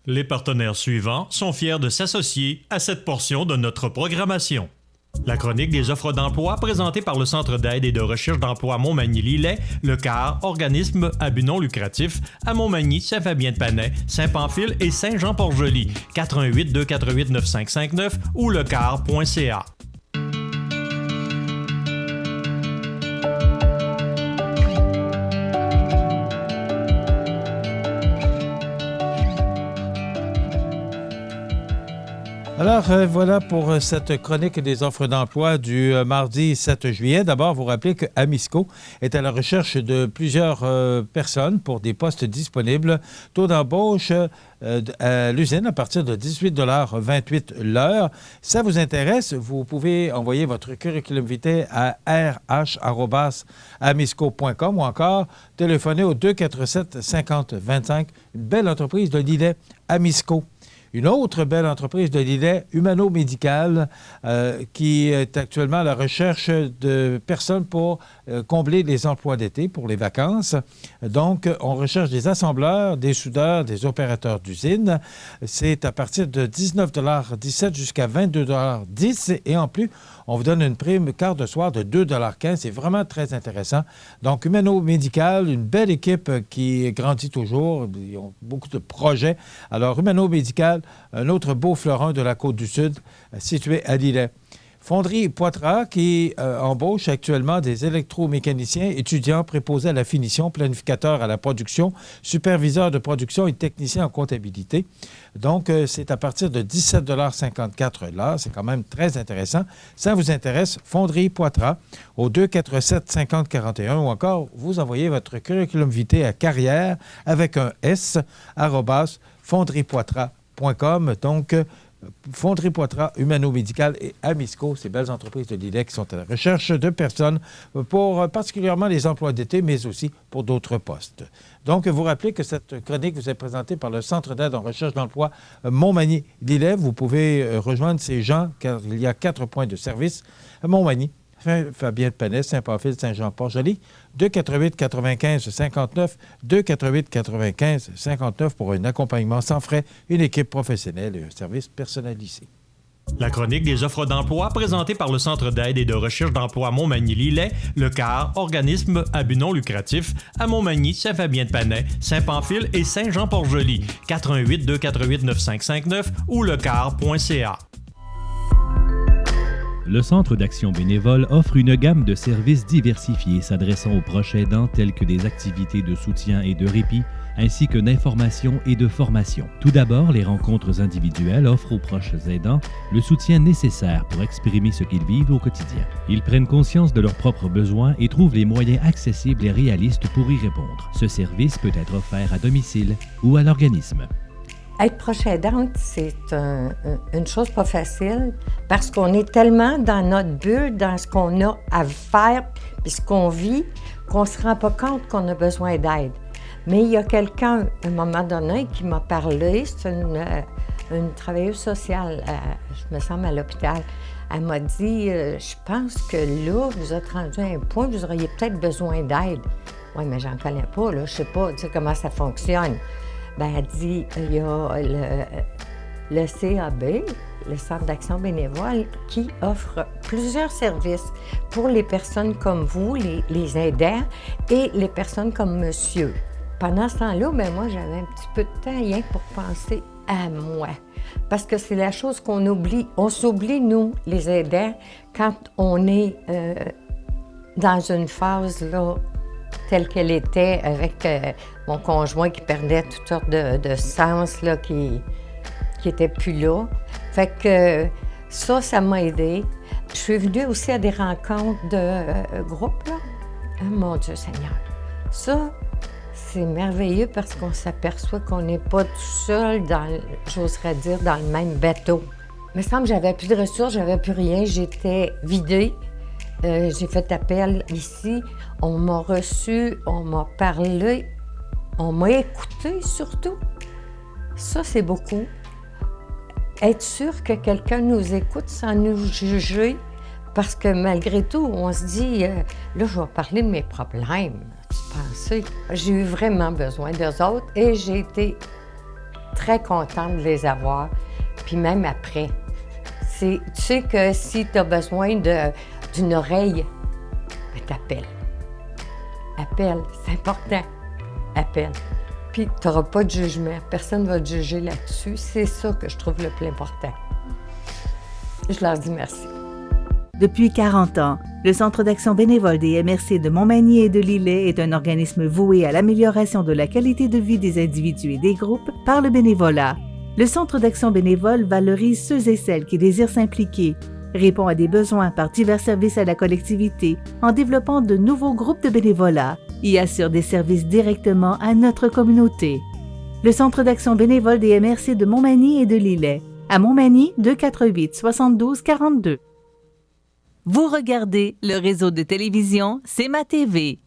Les partenaires suivants sont fiers de s'associer à cette portion de notre programmation. La chronique des offres d'emploi présentée par le Centre d'aide et de recherche d'emploi Montmagny-Lillet, le CAR, organisme à but non lucratif, à Montmagny, Saint-Fabien-de-Panay, Saint-Pamphile et Saint-Jean-Port-Joli, 418-248-9559 ou lecar.ca. Alors, voilà pour cette chronique des offres d'emploi du mardi 7 juillet. D'abord, vous rappelez que Amisco est à la recherche de plusieurs personnes pour des postes disponibles. Taux d'embauche à l'usine à partir de 18,28 $ l'heure. Si ça vous intéresse, vous pouvez envoyer votre curriculum vitae à rh@amisco.com ou encore téléphoner au 247-5025. Une belle entreprise de Lillet, Amisco. Une autre belle entreprise de Lillet, Humano Médical, qui est actuellement à la recherche de personnes pour combler les emplois d'été pour les vacances. Donc, on recherche des assembleurs, des soudeurs, des opérateurs d'usine. C'est à partir de 19,17 $ jusqu'à 22,10 $ et en plus, on vous donne une prime quart de soir de 2,15 $. C'est vraiment très intéressant. Donc, Humano Médical, une belle équipe qui grandit toujours. Ils ont beaucoup de projets. Alors, Humano Médical, un autre beau fleuron de la Côte-du-Sud, situé à Lillet. Il Fonderie Poitras qui embauche actuellement des électromécaniciens, étudiants préposés à la finition, planificateurs à la production, superviseurs de production et techniciens en comptabilité. Donc, c'est à partir de 17,54 $. C'est quand même très intéressant. Ça vous intéresse, Fonderie Poitras au 247-5041 ou encore vous envoyez votre curriculum vitae à carrière avec un S, @fonderiepoitras.com. Donc, Fonderie Poitras, Humano-Médical et Amisco, ces belles entreprises de Lillet qui sont à la recherche de personnes pour particulièrement les emplois d'été, mais aussi pour d'autres postes. Donc, vous rappelez que cette chronique vous est présentée par le Centre d'aide en recherche d'emploi Montmagny-Lillet. Vous pouvez rejoindre ces gens car il y a 4 points de service à Montmagny, Fabien-de-Panay, Saint-Pamphile, Saint-Jean-Port-Joli, 248-95-59, 248-95-59 pour un accompagnement sans frais, une équipe professionnelle et un service personnalisé. La chronique des offres d'emploi présentée par le Centre d'aide et de recherche d'emploi Montmagny-Lillet, le CAR, organisme à but non lucratif, à Montmagny, Saint-Fabien-de-Panay, Saint-Pamphile et Saint-Jean-Port-Joli, 418-248-9559 ou lecar.ca. Le Centre d'action bénévole offre une gamme de services diversifiés s'adressant aux proches aidants tels que des activités de soutien et de répit, ainsi que d'information et de formation. Tout d'abord, les rencontres individuelles offrent aux proches aidants le soutien nécessaire pour exprimer ce qu'ils vivent au quotidien. Ils prennent conscience de leurs propres besoins et trouvent les moyens accessibles et réalistes pour y répondre. Ce service peut être offert à domicile ou à l'organisme. Être proche aidante, c'est une chose pas facile parce qu'on est tellement dans notre bulle, dans ce qu'on a à faire puis ce qu'on vit, qu'on ne se rend pas compte qu'on a besoin d'aide. Mais il y a quelqu'un, à un moment donné, qui m'a parlé, c'est une travailleuse sociale, je me semble, à l'hôpital. Elle m'a dit, je pense que là, vous êtes rendu à un point, vous auriez peut-être besoin d'aide. Oui, mais j'en connais pas, là, je sais pas, tu sais comment ça fonctionne. Ben, elle dit, il y a le CAB, le Centre d'action bénévole, qui offre plusieurs services pour les personnes comme vous, les aidants, et les personnes comme monsieur. Pendant ce temps-là, ben, moi, j'avais un petit peu de temps rien pour penser à moi. Parce que c'est la chose qu'on oublie. On s'oublie, nous, les aidants, quand on est dans une phase, là, telle qu'elle était avec mon conjoint qui perdait toutes sortes de sens, là, qui n'était plus là. Fait que ça m'a aidé. Je suis venue aussi à des rencontres de groupe, là. Oh, mon Dieu Seigneur. Ça, c'est merveilleux parce qu'on s'aperçoit qu'on n'est pas tout seul j'oserais dire, dans le même bateau. Il me semble que j'avais plus de ressources, j'avais plus rien, j'étais vidée. J'ai fait appel ici, on m'a reçu, on m'a parlé, on m'a écouté surtout. Ça, c'est beaucoup. Être sûr que quelqu'un nous écoute sans nous juger, parce que malgré tout, on se dit, là, je vais parler de mes problèmes. Tu pensais? J'ai eu vraiment besoin d'eux autres et j'ai été très contente de les avoir, puis même après. Tu sais que si tu as besoin d'une oreille, ben t'appelles. Appelle, c'est important. Appelle. Puis tu n'auras pas de jugement. Personne ne va te juger là-dessus. C'est ça que je trouve le plus important. Je leur dis merci. Depuis 40 ans, le Centre d'action bénévole des MRC de Montmagny et de Lillet est un organisme voué à l'amélioration de la qualité de vie des individus et des groupes par le bénévolat. Le Centre d'action bénévole valorise ceux et celles qui désirent s'impliquer, répond à des besoins par divers services à la collectivité en développant de nouveaux groupes de bénévolat et assure des services directement à notre communauté. Le Centre d'action bénévole des MRC de Montmagny et de Lillet, à Montmagny, 248-72-42. Vous regardez le réseau de télévision C'est ma TV.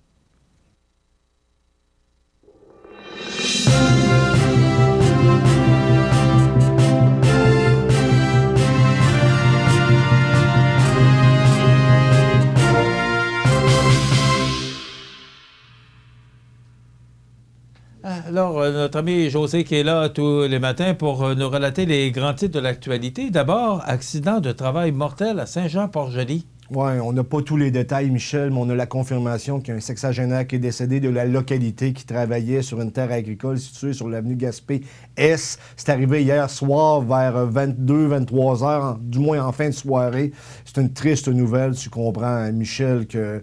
Alors, notre ami José qui est là tous les matins pour nous relater les grands titres de l'actualité. D'abord, accident de travail mortel à Saint-Jean-Port-Joli. Oui, on n'a pas tous les détails, Michel, mais on a la confirmation qu'il y a un sexagénaire qui est décédé de la localité qui travaillait sur une terre agricole située sur l'avenue Gaspé-S. C'est arrivé hier soir vers 22-23 heures, du moins en fin de soirée. C'est une triste nouvelle, tu comprends, Michel, que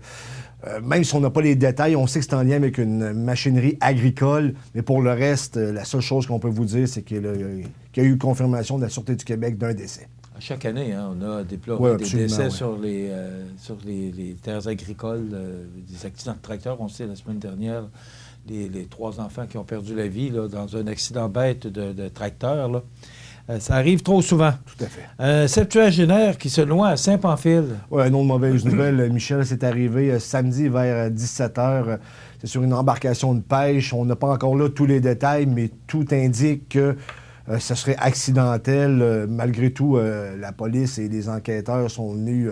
même si on n'a pas les détails, on sait que c'est en lien avec une machinerie agricole, mais pour le reste, la seule chose qu'on peut vous dire, c'est qu'il y a eu confirmation de la Sûreté du Québec d'un décès. Chaque année, hein, on a déploré des décès sur les terres agricoles, des accidents de tracteurs. On sait, la semaine dernière, les 3 enfants qui ont perdu la vie là, dans un accident bête de tracteur. Là. Ça arrive trop souvent. Tout à fait. Un septuagénaire qui se noie à Saint-Pamphile. Oui, une autre mauvaise nouvelle, Michel, c'est arrivé samedi vers 17h. C'est sur une embarcation de pêche. On n'a pas encore là tous les détails, mais tout indique que ça serait accidentel. Malgré tout, la police et les enquêteurs sont venus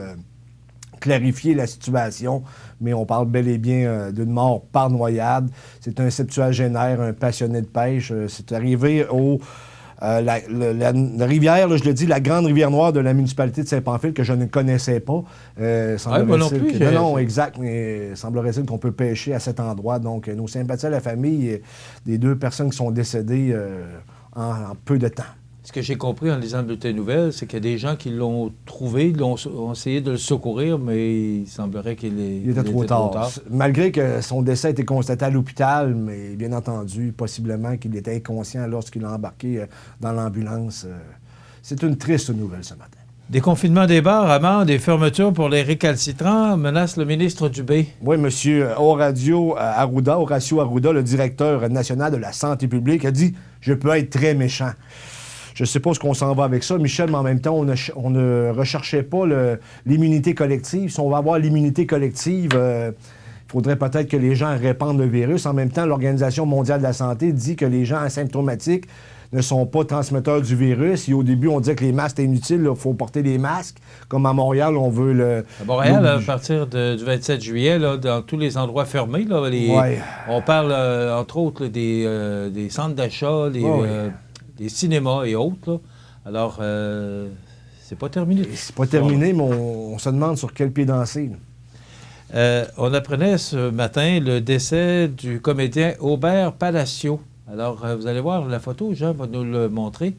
clarifier la situation, mais on parle bel et bien d'une mort par noyade. C'est un septuagénaire, un passionné de pêche. C'est arrivé au... la rivière, là, je le dis, la grande rivière noire de la municipalité de Saint-Pamphile, que je ne connaissais pas. Moi non plus. Non, exact, mais semblerait-il qu'on peut pêcher à cet endroit. Donc, nos sympathies à la famille des 2 personnes qui sont décédées en peu de temps. Ce que j'ai compris en lisant le bulletin de nouvelles, c'est qu'il y a des gens qui l'ont trouvé, ont essayé de le secourir, mais il semblerait qu'il était trop tard. Malgré que son décès a été constaté à l'hôpital, mais bien entendu, possiblement qu'il était inconscient lorsqu'il a embarqué dans l'ambulance. C'est une triste nouvelle ce matin. Déconfinement des bars, amendes et fermetures pour les récalcitrants menacent le ministre Dubé. Oui, M. Horacio Arruda, le directeur national de la santé publique, a dit « Je peux être très méchant ». Je ne sais pas ce qu'on s'en va avec ça, Michel, mais en même temps, on ne recherchait pas l'immunité collective. Si on va avoir l'immunité collective, il faudrait peut-être que les gens répandent le virus. En même temps, l'Organisation mondiale de la santé dit que les gens asymptomatiques ne sont pas transmetteurs du virus. Et au début, on disait que les masques étaient inutiles, il faut porter des masques. Comme à Montréal, on veut le... À Montréal, à partir du 27 juillet, là, dans tous les endroits fermés, là, on parle, entre autres, des centres d'achat, des cinémas et autres. Là. Alors, c'est pas terminé. C'est pas terminé, mais on se demande sur quel pied danser. On apprenait ce matin le décès du comédien Aubert Palacio. Alors, vous allez voir la photo, Jean va nous le montrer,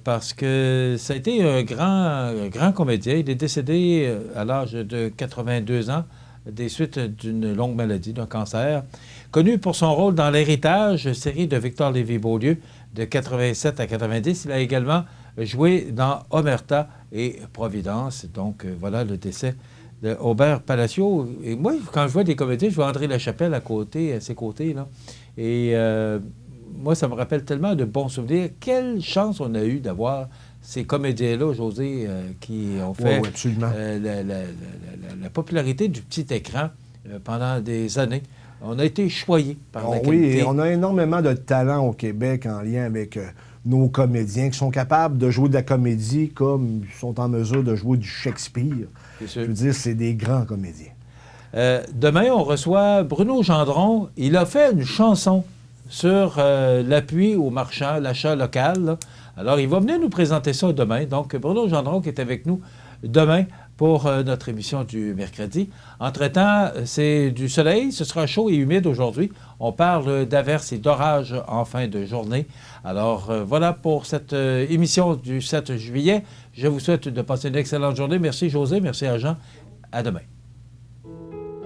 parce que ça a été un grand comédien. Il est décédé à l'âge de 82 ans des suites d'une longue maladie, d'un cancer. Connu pour son rôle dans L'Héritage, série de Victor Lévy-Beaulieu de 87 à 90. Il a également joué dans Omerta et Providence. Donc, voilà le décès d'Aubert Palacio. Et moi, quand je vois des comédiens, je vois André Lachapelle à ses côtés, là. Et moi, ça me rappelle tellement de bons souvenirs. Quelle chance on a eu d'avoir ces comédiens-là, José, qui ont fait la popularité du petit écran pendant des années. On a été choyés par la qualité. Oui, on a énormément de talent au Québec en lien avec nos comédiens qui sont capables de jouer de la comédie comme ils sont en mesure de jouer du Shakespeare. Je veux dire, c'est des grands comédiens. Demain, on reçoit Bruno Gendron. Il a fait une chanson sur l'appui aux marchands, l'achat local. Là. Alors, il va venir nous présenter ça demain. Donc, Bruno Gendron qui est avec nous demain pour notre émission du mercredi. Entre-temps, c'est du soleil. Ce sera chaud et humide aujourd'hui. On parle d'averses et d'orages en fin de journée. Alors, voilà pour cette émission du 7 juillet. Je vous souhaite de passer une excellente journée. Merci, José. Merci à Jean. À demain.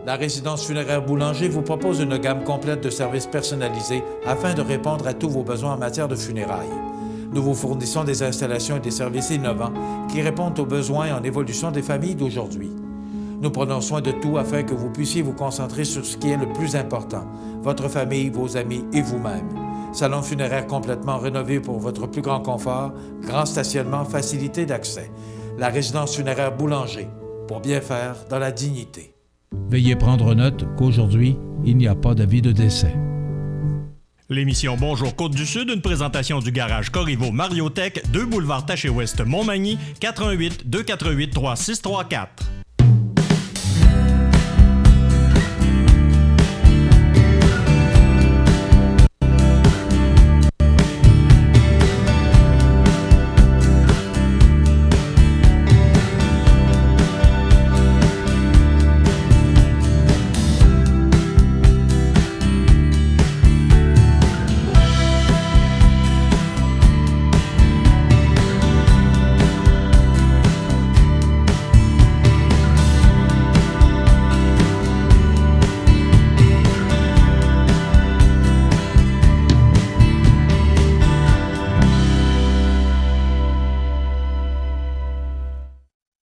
La résidence funéraire Boulanger vous propose une gamme complète de services personnalisés afin de répondre à tous vos besoins en matière de funérailles. Nous vous fournissons des installations et des services innovants qui répondent aux besoins en évolution des familles d'aujourd'hui. Nous prenons soin de tout afin que vous puissiez vous concentrer sur ce qui est le plus important, votre famille, vos amis et vous-même. Salon funéraire complètement rénové pour votre plus grand confort, grand stationnement, facilité d'accès. La résidence funéraire Boulanger, pour bien faire dans la dignité. Veuillez prendre note qu'aujourd'hui, il n'y a pas d'avis de décès. L'émission Bonjour Côte-du-Sud, une présentation du garage Corriveau Mariotech, 2 boulevard Taché-Ouest Montmagny, 418 248 3634.